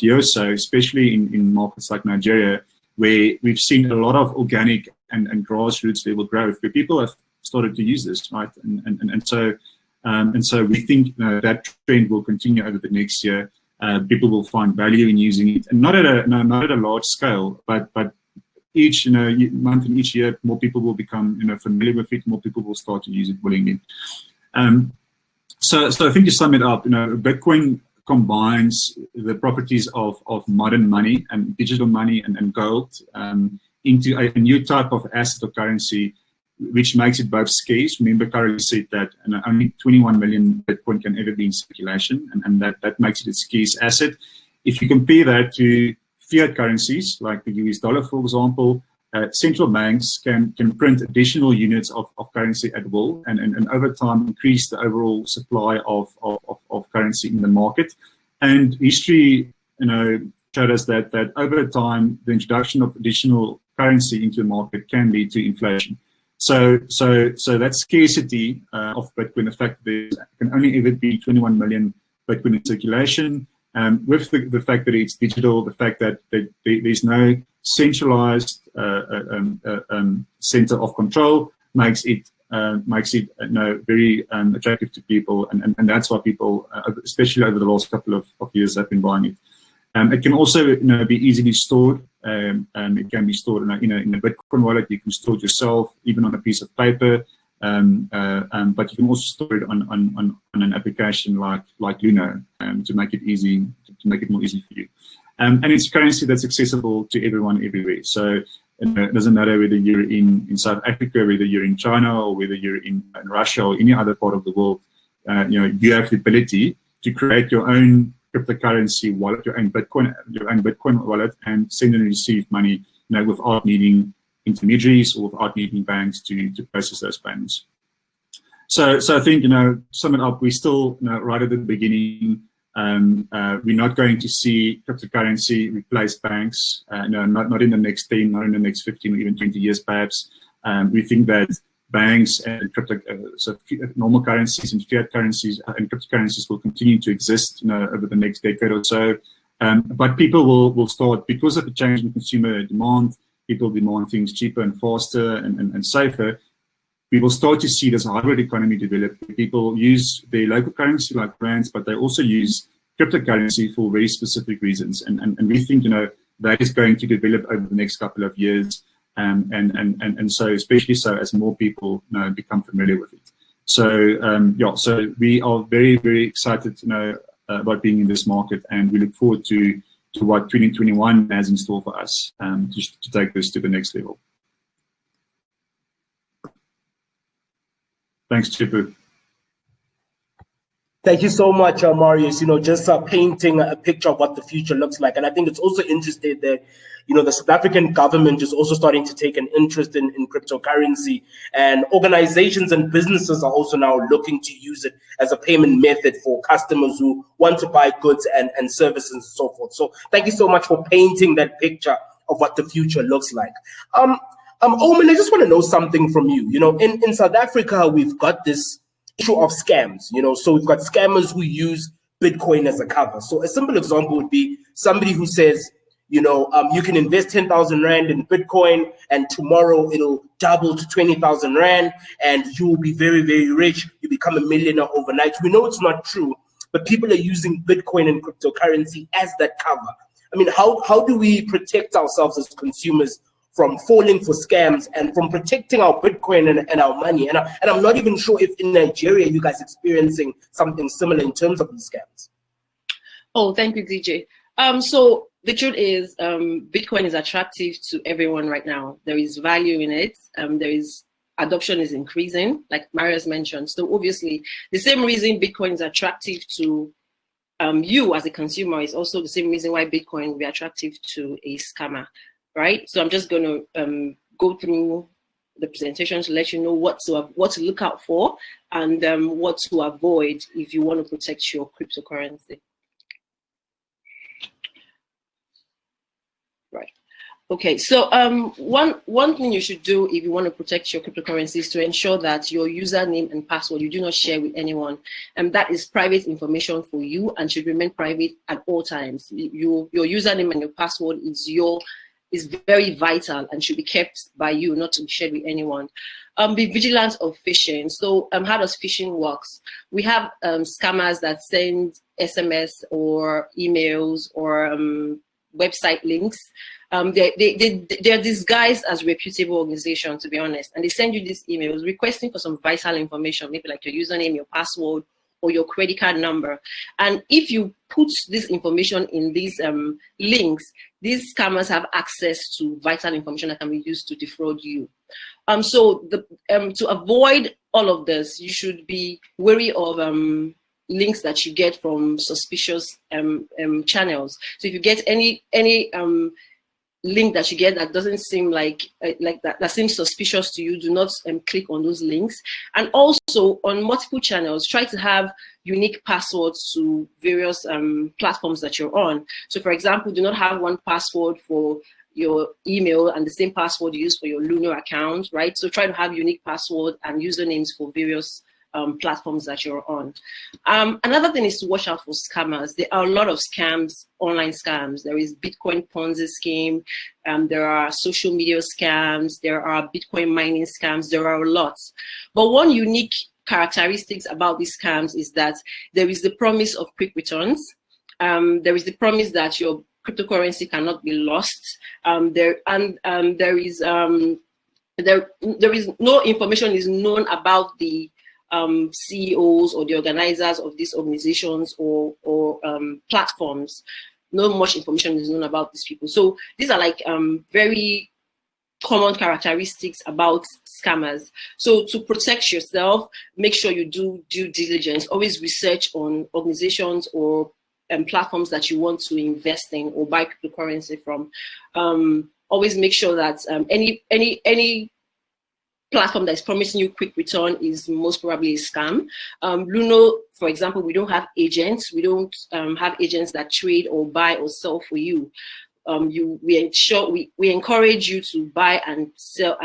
year or so, especially in markets like Nigeria, where we've seen a lot of organic and grassroots level growth, where people have started to use this, right? And so we think that trend will continue over the next year. People will find value in using it, and not at a large scale, but each month and each year, more people will become familiar with it. More people will start to use it willingly. So I think to sum it up, Bitcoin combines the properties of modern money and digital money and gold into a new type of asset or currency, which makes it both scarce. Remember, Carly said that only 21 million Bitcoin can ever be in circulation, and that makes it a scarce asset. If you compare that to fiat currencies like the US dollar, for example, central banks can print additional units of currency at will, and over time increase the overall supply of currency in the market. And history, showed us that over time the introduction of additional currency into the market can lead to inflation. So that scarcity of Bitcoin, the fact that there can only ever be 21 million Bitcoin in circulation, with the fact that it's digital, the fact that there's no centralized center of control makes it very attractive to people, and that's why people, especially over the last couple of years, have been buying it. It can also be easily stored. It can be stored in a Bitcoin wallet. You can store it yourself, even on a piece of paper. But you can also store it on an application like Luno to make it easy, to make it more easy for you. And it's a currency that's accessible to everyone everywhere. So it doesn't matter whether you're in South Africa, whether you're in China, or whether you're in Russia or any other part of the world. You have the ability to create your own cryptocurrency wallet, your own Bitcoin wallet, and send and receive money, without needing intermediaries or without needing banks to process those payments. So I think, sum it up, we're still right at the beginning. We're not going to see cryptocurrency replace banks, not in the next 10, not in the next 15 or even 20 years perhaps. We think that banks and normal currencies and fiat currencies and cryptocurrencies will continue to exist over the next decade or so. But people will start, because of the change in consumer demand, people demand things cheaper and faster and safer. We will start to see this hybrid economy develop. People use their local currency like rands, but they also use cryptocurrency for very specific reasons. And we think, that is going to develop over the next couple of years. And so, especially so as more people become familiar with it. So, so we are very, very excited about being in this market, and we look forward to what 2021 has in store for us to take this to the next level. Thanks, Tshepo. Thank you so much, Marius. Just painting a picture of what the future looks like. And I think it's also interesting that, the South African government is also starting to take an interest in cryptocurrency, and organizations and businesses are also now looking to use it as a payment method for customers who want to buy goods and services and so forth. So thank you so much for painting that picture of what the future looks like. Oman, I just want to know something from you. In South Africa, we've got this issue of scams, so we've got scammers who use Bitcoin as a cover. So a simple example would be somebody who says, you can invest 10,000 Rand in Bitcoin and tomorrow it'll double to 20,000 Rand and you will be very, very rich. You become a millionaire overnight. We know it's not true, but people are using Bitcoin and cryptocurrency as that cover. I mean, how do we protect ourselves as consumers from falling for scams and from protecting our Bitcoin and our money? And I'm not even sure if in Nigeria you guys experiencing something similar in terms of these scams. Oh, thank you, DJ. So the truth is, Bitcoin is attractive to everyone right now. There is value in it. Adoption is increasing, like Marius mentioned. So obviously, the same reason Bitcoin is attractive to you as a consumer is also the same reason why Bitcoin will be attractive to a scammer, right? So I'm just going to go through the presentation to let you know what to look out for and what to avoid if you want to protect your cryptocurrency. Right. Okay. So one thing you should do if you want to protect your cryptocurrency is to ensure that your username and password you do not share with anyone, and that is private information for you and should remain private at all times. Your username and your password is very vital and should be kept by you, not to be shared with anyone. Be vigilant of phishing. So how does phishing works? We have scammers that send SMS or emails or website links. They're disguised as reputable organizations, to be honest, and they send you these emails requesting for some vital information, maybe like your username, your password, or your credit card number. And if you put this information in these links, these scammers have access to vital information that can be used to defraud you. So to avoid all of this, you should be wary of links that you get from suspicious channels. So if you get any link that you get that doesn't seem like that seems suspicious to you, do not click on those links. And also on multiple channels, try to have unique passwords to various platforms that you're on. So for example, do not have one password for your email and the same password you use for your Luno account, right? So try to have unique password and usernames for various platforms that you're on. Another thing is to watch out for scammers. There are a lot of scams, online scams. There is Bitcoin Ponzi scheme. There are social media scams. There are Bitcoin mining scams. There are lots. But one unique characteristics about these scams is that there is the promise of quick returns. There is the promise that your cryptocurrency cannot be lost. There is no information is known about the CEOs or the organizers of these organizations or platforms. Not much information is known about these people. So these are like very common characteristics about scammers. So to protect yourself, make sure you do due diligence. Always research on organizations or platforms that you want to invest in or buy cryptocurrency from. Always make sure that any platform that is promising you quick return is most probably a scam. Luno, for example, we don't have agents. We don't have agents that trade or buy or sell for you. We encourage you to buy and sell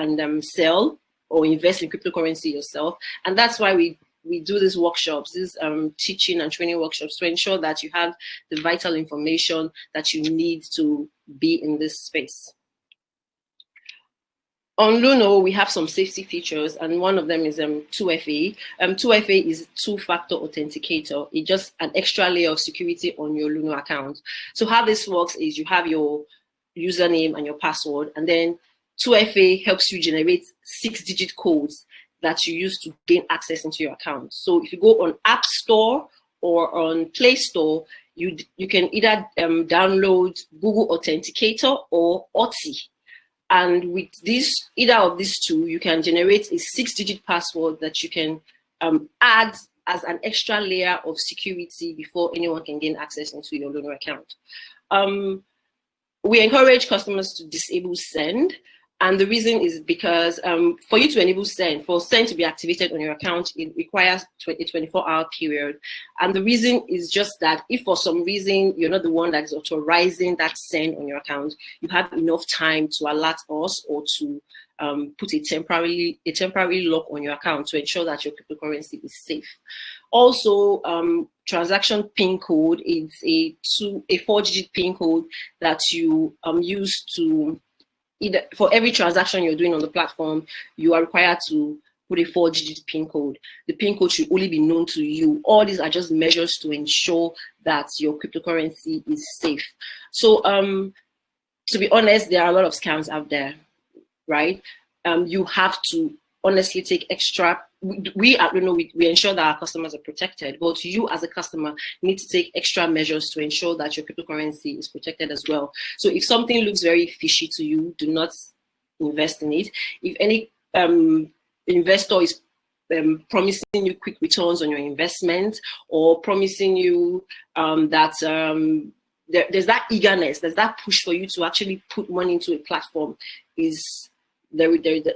or invest in cryptocurrency yourself, and that's why we do these workshops, these teaching and training workshops, to ensure that you have the vital information that you need to be in this space. On Luno, we have some safety features, and one of them is 2FA. 2FA is two-factor authenticator. It's just an extra layer of security on your Luno account. So how this works is you have your username and your password, and then 2FA helps you generate 6-digit codes that you use to gain access into your account. So if you go on App Store or on Play Store, you can either download Google Authenticator or OTI. And with this, either of these two, you can generate a 6-digit password that you can add as an extra layer of security before anyone can gain access into your Luno account. We encourage customers to disable send. And the reason is because for you to enable send, for send to be activated on your account, it requires a 24-hour period. And the reason is just that if for some reason you're not the one that is authorizing that send on your account, you have enough time to alert us or to put a temporary lock on your account to ensure that your cryptocurrency is safe. Also, transaction PIN code is a 4-digit PIN code that you use to either for every transaction you're doing on the platform, you are required to put a 4-digit PIN code. The PIN code should only be known to you. All these are just measures to ensure that your cryptocurrency is safe. So to be honest, there are a lot of scams out there, right? You have to honestly take extra. We ensure that our customers are protected, but you as a customer need to take extra measures to ensure that your cryptocurrency is protected as well. So if something looks very fishy to you, do not invest in it. If any investor is promising you quick returns on your investment or promising you that there's that eagerness, there's that push for you to actually put money into a platform, there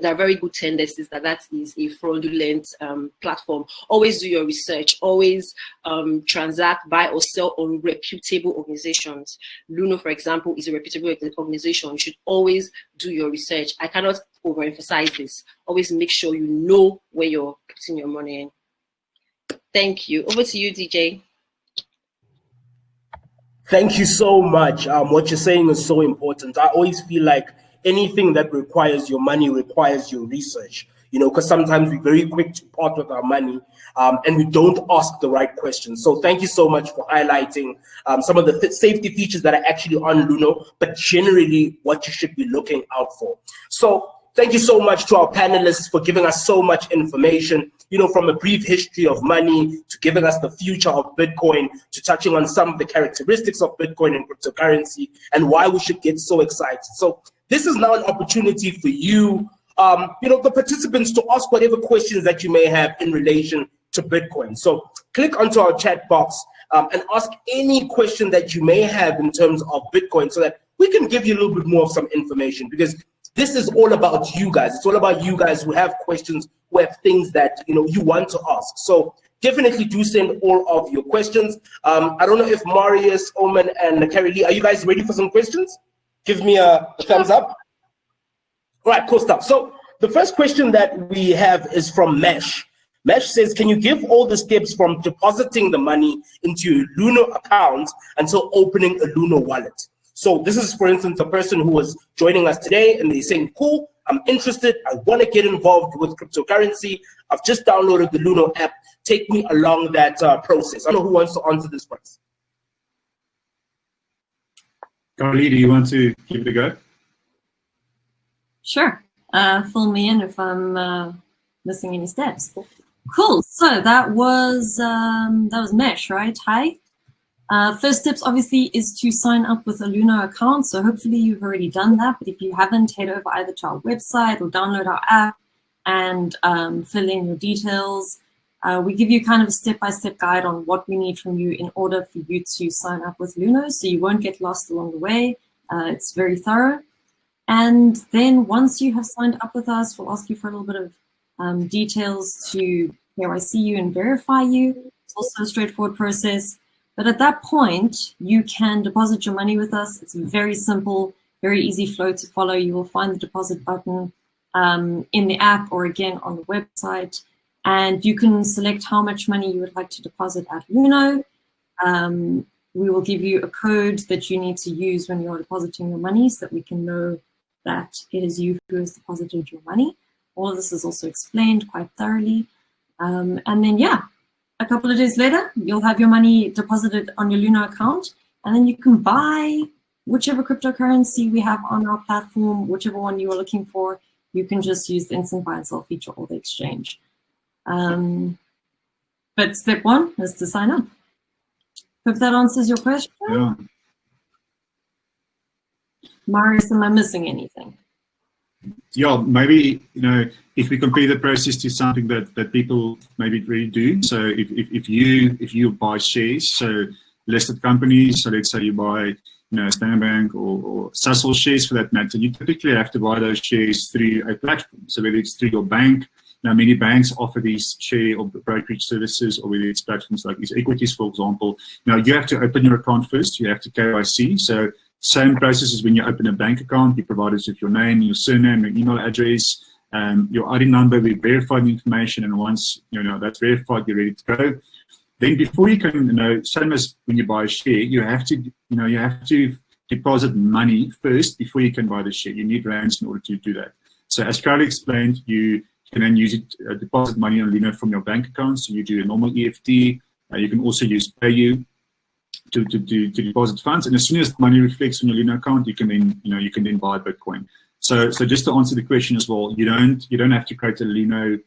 are very good tendencies that is a fraudulent platform. Always do your research. Always transact, buy or sell on reputable organizations. Luno, for example, is a reputable organization. You should always do your research. I cannot overemphasize this. Always make sure you know where you're putting your money in. Thank you. Over to you, DJ. Thank you so much. What you're saying is so important. I always feel like anything that requires your money requires your research, because sometimes we're very quick to part with our money and we don't ask the right questions. So thank you so much for highlighting some of the safety features that are actually on Luno, but generally what you should be looking out for. So thank you so much to our panelists for giving us so much information, from a brief history of money to giving us the future of Bitcoin, to touching on some of the characteristics of Bitcoin and cryptocurrency and why we should get so excited. So this is now an opportunity for you, the participants, to ask whatever questions that you may have in relation to Bitcoin. So click onto our chat box and ask any question that you may have in terms of Bitcoin so that we can give you a little bit more of some information, because this is all about you guys. It's all about you guys who have questions, who have things that you want to ask. So definitely do send all of your questions. I don't know if Marius, Oman, and Carrie Lee, are you guys ready for some questions? Give me a thumbs up. All right, cool stuff. So the first question that we have is from Mesh. Mesh says, can you give all the steps from depositing the money into your Luno account until opening a Luno wallet? So this is, for instance, a person who was joining us today and they're saying, cool, I'm interested, I want to get involved with cryptocurrency. I've just downloaded the Luno app. Take me along that process. I don't know who wants to answer this first. Carly, do you want to give it a go? Sure. Fill me in if I'm missing any steps. Cool. So that was Mesh, right? Hi. First steps obviously is to sign up with a Luno account. So hopefully you've already done that. But if you haven't, head over either to our website or download our app and fill in your details. We give you kind of a step-by-step guide on what we need from you in order for you to sign up with Luno, so you won't get lost along the way. It's very thorough. And then once you have signed up with us, we'll ask you for a little bit of details to KYC you and verify you. It's also a straightforward process. But at that point, you can deposit your money with us. It's very simple, very easy flow to follow. You will find the deposit button in the app or again on the website. And you can select how much money you would like to deposit at Luno. We will give you a code that you need to use when you're depositing your money so that we can know that it is you who has deposited your money. All of this is also explained quite thoroughly. And then, yeah, a couple of days later, you'll have your money deposited on your Luno account, and then you can buy whichever cryptocurrency we have on our platform, whichever one you are looking for. You can just use the instant buy and sell feature or the exchange. But step one is to sign up. Hope that answers your question. Yeah. Marius, am I missing anything? Yeah, maybe, if we compare the process to something that people maybe really do. So if you buy shares, so listed companies, so let's say you buy, Standard Bank or Sasol shares for that matter, you typically have to buy those shares through a platform. So whether it's through your bank, now many banks offer these share or brokerage services, or whether it's platforms like these equities, for example. Now you have to open your account first. You have to KYC. So same process as when you open a bank account. You provide us with your name, your surname, your email address, your ID number. We verify the information, and once that's verified, you're ready to go. Then before you can, same as when you buy a share, you have to deposit money first before you can buy the share. You need rands in order to do that. So as Carly explained, you can then use it, deposit money on Luno from your bank account. So you do a normal EFT. You can also use PayU to deposit funds, and as soon as the money reflects on your Luno account, you can then buy Bitcoin. So just to answer the question as well, you don't have to create a Luno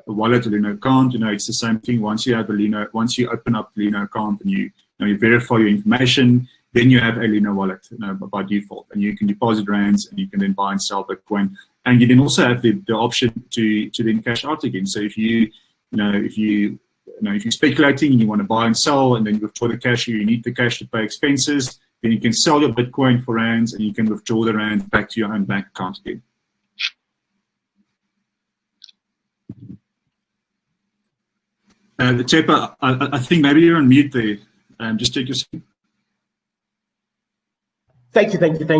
wallet or Luno account. It's the same thing. Once you open up the Luno account and you verify your information, then you have a Luno wallet by default, and you can deposit rands and you can then buy and sell Bitcoin. And you then also have the option to then cash out again. So if you're speculating and you want to buy and sell, and then withdraw the cash, you need the cash to pay expenses, then you can sell your Bitcoin for rands and you can withdraw the rand back to your own bank account again. Tshepo, I think maybe you're on mute there. Just take your seat. Thank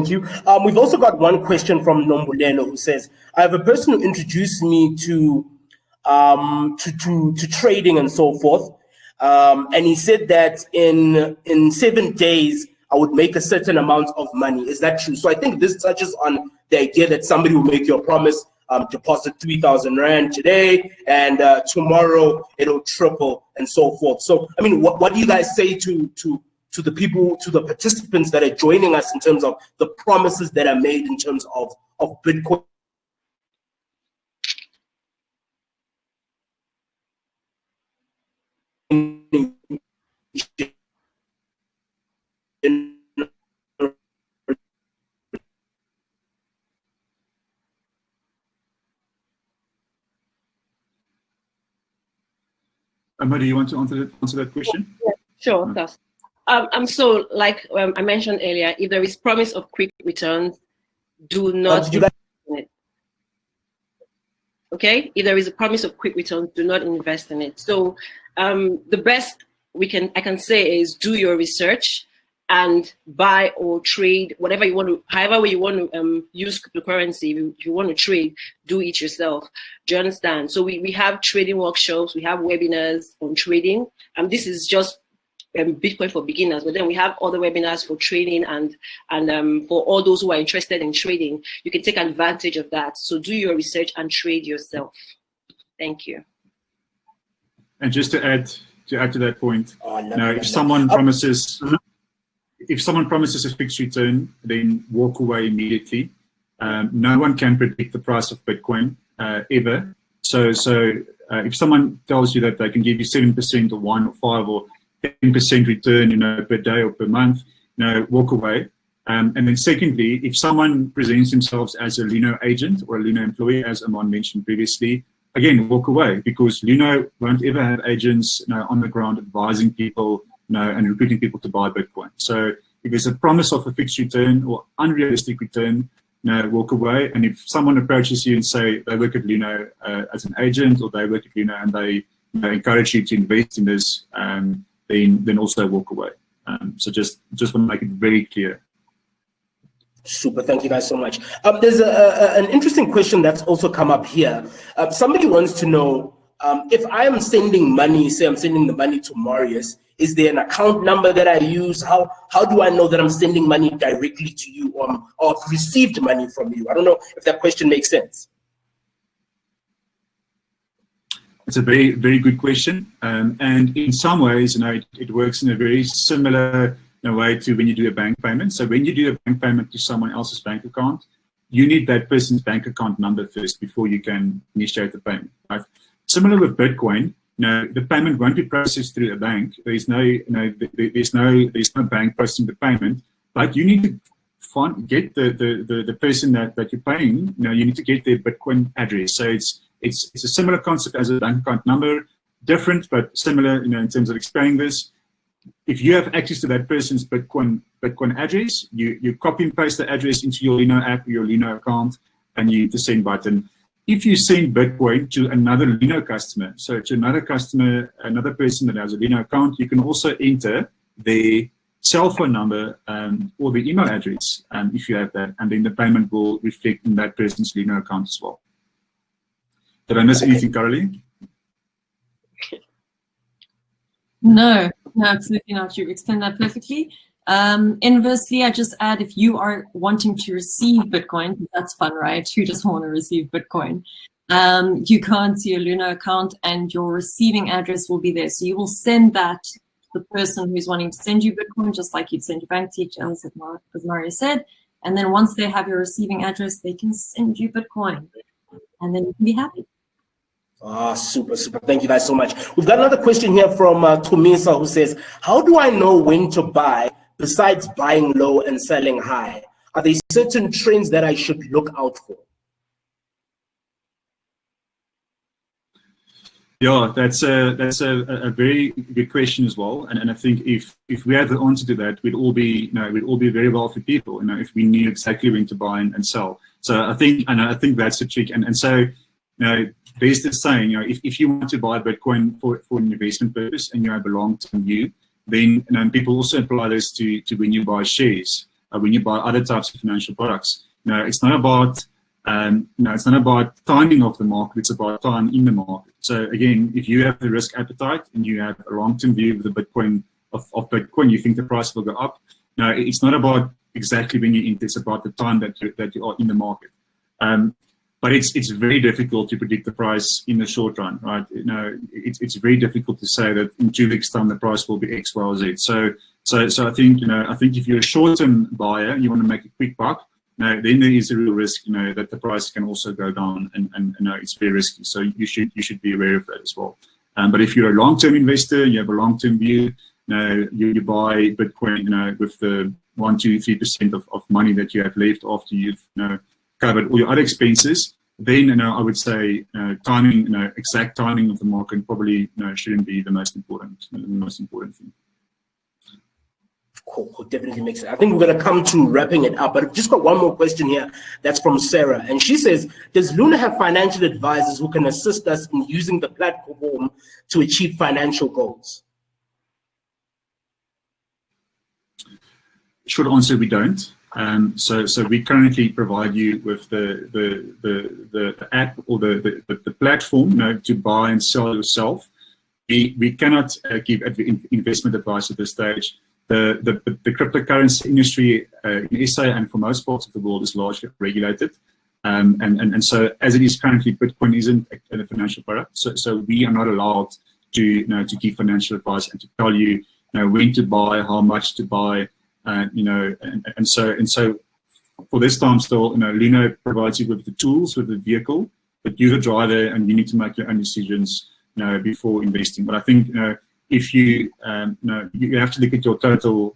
you. We've also got one question from Nombuleno who says, I have a person who introduced me to trading and so forth. And he said that in 7 days, I would make a certain amount of money. Is that true? So I think this touches on the idea that somebody will make you a promise, deposit 3,000 Rand today, and tomorrow it'll triple and so forth. So, I mean, what do you guys say to the people, to the participants that are joining us in terms of the promises that are made in terms of Bitcoin? Amma, do you want to answer that question? Yeah, sure. So like I mentioned earlier, if there is promise of quick returns, do not invest in it. Okay? If there is a promise of quick returns, do not invest in it. So the best I can say is do your research and buy or trade whatever you want to, however you want to use cryptocurrency. If you want to trade, do it yourself. Do you understand? So we have trading workshops, we have webinars on trading, and this is just Bitcoin for beginners, but then we have other webinars for trading and for all those who are interested in trading. You can take advantage of that. So do your research and trade yourself. Thank you. And just to add to that point, if someone promises a fixed return, then walk away immediately. No one can predict the price of Bitcoin ever. So if someone tells you that they can give you 7% or 1 or 5 or 10% return, per day or per month, walk away. And then secondly, if someone presents themselves as a Luno agent or a Luno employee, as Aman mentioned previously, again, walk away, because Luno won't ever have agents on the ground advising people and recruiting people to buy Bitcoin. So if there's a promise of a fixed return or unrealistic return, walk away. And if someone approaches you and say they work at Luno as an agent, or they work at Luno and they encourage you to invest in this, then also walk away. So just want to make it very clear. Super, thank you guys so much. There's an interesting question that's also come up here. Somebody wants to know, if I am sending money, say I'm sending the money to Marius, is there an account number that I use? How do I know that I'm sending money directly to you, or I've received money from you? I don't know if that question makes sense. It's a very, very good question. And in some ways, it works in a very similar way to when you do a bank payment. So when you do a bank payment to someone else's bank account, you need that person's bank account number first before you can initiate the payment. Right? Similar with Bitcoin, the payment won't be processed through a bank. There's no bank processing the payment, but you need to get the person that you're paying. You need to get their Bitcoin address. So it's a similar concept as a bank account number, different but similar, in terms of explaining this. If you have access to that person's Bitcoin address, you copy and paste the address into your Luno app, your Luno account, and you hit the send button. If you send Bitcoin to another Luno customer, so to another customer, another person that has a Luno account, you can also enter their cell phone number or the email address if you have that, and then the payment will reflect in that person's Luno account as well. Did I miss anything, Caroline? No, absolutely not. You explained that perfectly. Inversely, I just add, if you are wanting to receive Bitcoin, that's fun, right? You just want to receive Bitcoin. You can't see your Luno account, and your receiving address will be there. So you will send that to the person who's wanting to send you Bitcoin, just like you'd send your bank details, as Mario said. And then once they have your receiving address, they can send you Bitcoin, and then you can be happy. Super. Thank you guys so much. We've got another question here from Tomisa, who says, how do I know when to buy besides buying low and selling high? Are there certain trends that I should look out for? Yeah, that's a very good question as well. And I think if we had the answer to that, we'd all be very wealthy people, if we knew exactly when to buy and sell. So I think that's the trick. And so, there's this saying, if you want to buy Bitcoin for an investment purpose and you have a long-term view, then people also apply this to when you buy shares, when you buy other types of financial products. It's not about timing of the market; it's about time in the market. So again, if you have the risk appetite and you have a long-term view of the Bitcoin of Bitcoin, you think the price will go up. It's not about exactly when you enter; it's about the time that you are in the market. But it's very difficult to predict the price in the short run, right? It's very difficult to say that in 2 weeks' time the price will be X, Y, or Z. So I think if you're a short-term buyer, you want to make a quick buck. Then there is a real risk, that the price can also go down, and it's very risky. So you should be aware of that as well. But if you're a long-term investor, you have a long-term view. You buy Bitcoin, with the 1, 2, 3% of money that you have left after you've covered all your other expenses, then I would say timing, exact timing of the market probably shouldn't be the most important thing. Cool, definitely makes sense. I think we're going to come to wrapping it up, but I've just got one more question here. That's from Sarah, and she says, does Luno have financial advisors who can assist us in using the platform to achieve financial goals? short answer, we don't. So we currently provide you with the app or the platform, to buy and sell yourself. We cannot give investment advice at this stage. The cryptocurrency industry in SA and for most parts of the world is largely regulated. And so as it is currently, Bitcoin isn't a financial product. So we are not allowed to give financial advice and to tell you, when to buy, how much to buy, and so for this time still, Luno provides you with the tools, with the vehicle, but you're the driver and you need to make your own decisions, before investing. But I think, if you have to look at your total,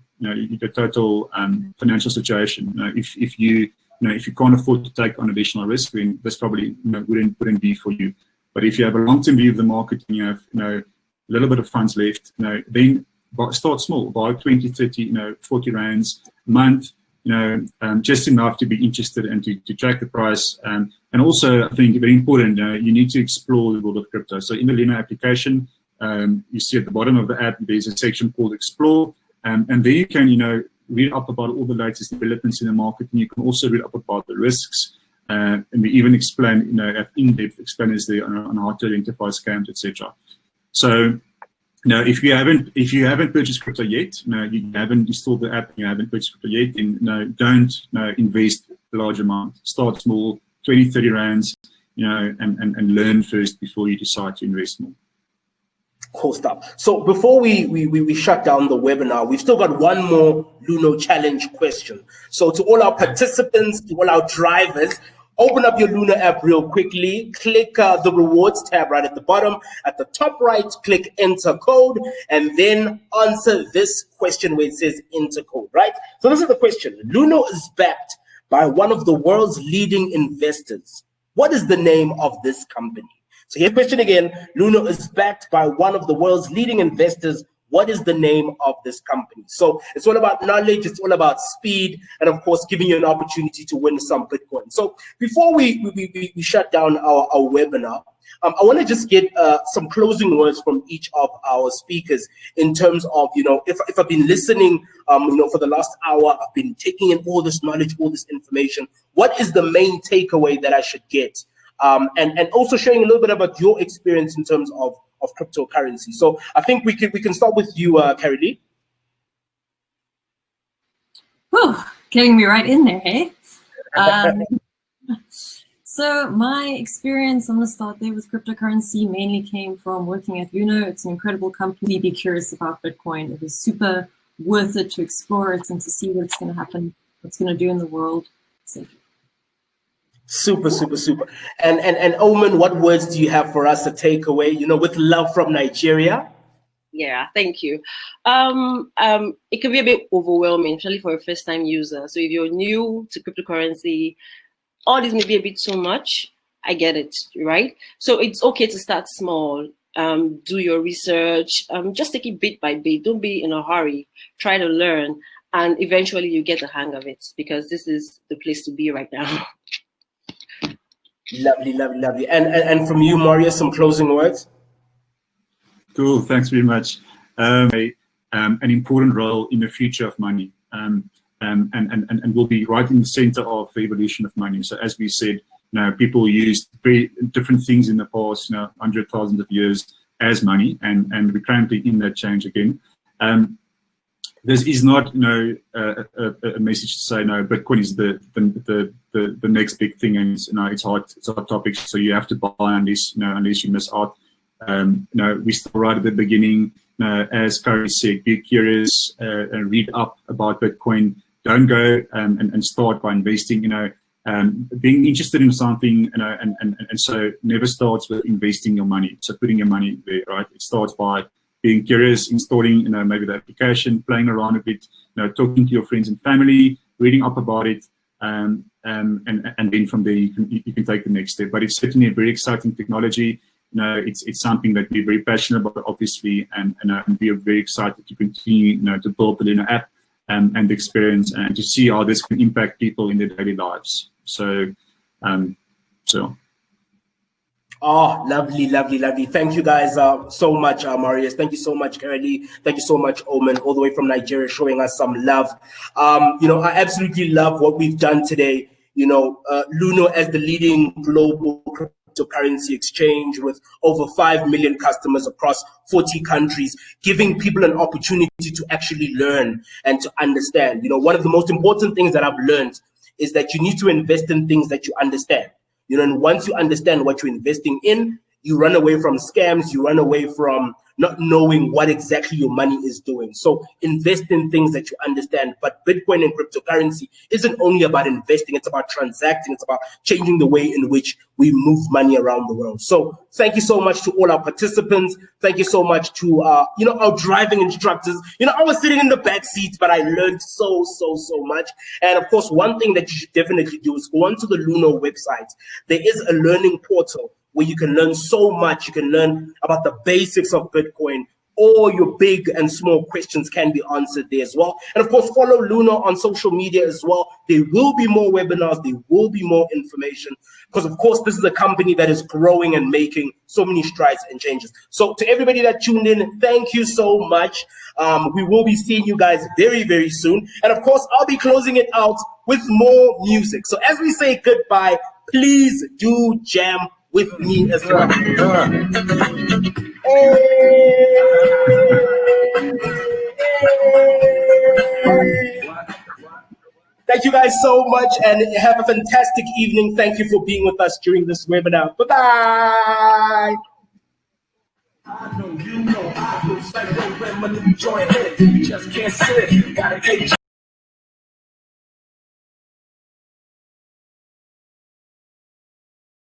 financial situation. If you can't afford to take on additional risk, then this probably wouldn't be for you. But if you have a long-term view of the market and you have a little bit of funds left, then start small, buy 20, 30, 40 rands a month, just enough to be interested and to track the price. And also, I think very important, you need to explore the world of crypto. So in the Luno application, you see at the bottom of the app, there's a section called Explore, and there you can, read up about all the latest developments in the market, and you can also read up about the risks. And we even explain, have in-depth explainers there on how to identify scams, etc. So, if you haven't purchased crypto yet, you haven't installed the app, and you haven't purchased crypto yet, then don't invest a large amount. Start small, 20, 30 rands, and learn first before you decide to invest more. Cool stuff. So before we shut down the webinar, we've still got one more Luno challenge question. So to all our participants, to all our drivers, open up your Luno app real quickly, click the rewards tab right at the bottom. At the top right, click enter code, and then answer this question where it says enter code, right? So this is the question. Luno is backed by one of the world's leading investors. What is the name of this company? So here's the question again. Luno is backed by one of the world's leading investors. What is the name of this company? So it's all about knowledge. It's all about speed. And of course, giving you an opportunity to win some Bitcoin. So before we shut down our webinar, I want to just get some closing words from each of our speakers in terms of, if I've been listening, for the last hour, I've been taking in all this knowledge, all this information. What is the main takeaway that I should get? And also sharing a little bit about your experience in terms of cryptocurrency. So I think we can start with you, Carrie Lee. Whew, getting me right in there, hey? So my experience, I'm going to start there with cryptocurrency, mainly came from working at Luno. It's an incredible company. Be curious about Bitcoin. It was super worth it to explore it and to see what's going to happen, what's going to do in the world. So, super. And Oman, what words do you have for us to take away, with love from Nigeria? Yeah, thank you. It can be a bit overwhelming, especially for a first-time user. So if you're new to cryptocurrency, all this may be a bit too much. I get it, right? So it's okay to start small. Do your research. Just take it bit by bit. Don't be in a hurry. Try to learn, and eventually you get the hang of it, because this is the place to be right now. Lovely. And from you, Maria, some closing words? Cool, thanks very much. An important role in the future of money, and will be right in the center of the evolution of money. So as we said, people used very different things in the past, hundreds, thousands of years as money, and we're currently in that change again. This is not a message to say Bitcoin is the next big thing, and it's hot topic, so you have to buy unless you miss out. We still right at the beginning. As Kari said, be curious and read up about Bitcoin. Don't go and start by investing. Being interested in something, and so never starts with investing your money. So putting your money there, right? It starts by being curious, installing, maybe the application, playing around with it, talking to your friends and family, reading up about it, and then from there you can take the next step. But it's certainly a very exciting technology. It's something that we're very passionate about, obviously, and we are very excited to continue, to build the Luno app and the experience, and to see how this can impact people in their daily lives. So. Oh, lovely, lovely, lovely. Thank you guys so much, Marius. Thank you so much, Curly. Thank you so much, Omen, all the way from Nigeria, showing us some love. I absolutely love what we've done today. Luno as the leading global cryptocurrency exchange with over 5 million customers across 40 countries, giving people an opportunity to actually learn and to understand. One of the most important things that I've learned is that you need to invest in things that you understand. And once you understand what you're investing in, you run away from scams, you run away from not knowing what exactly your money is doing. So invest in things that you understand. But Bitcoin and cryptocurrency isn't only about investing, it's about transacting, it's about changing the way in which we move money around the world. So thank you so much to all our participants. Thank you so much to our driving instructors. I was sitting in the back seat, but I learned so much. And of course, one thing that you should definitely do is go onto the Luno website. There is a learning portal where you can learn so much. You can learn about the basics of Bitcoin. All your big and small questions can be answered there as well. And of course, follow Luno on social media as well. There will be more webinars. There will be more information because, of course, this is a company that is growing and making so many strides and changes. So to everybody that tuned in, thank you so much. We will be seeing you guys very, very soon. And of course, I'll be closing it out with more music. So as we say goodbye, please do jam with me as well. Thank you guys so much and have a fantastic evening. Thank you for being with us during this webinar. Bye-bye. I know you know I feel like join in. You just can't sit. Gotta take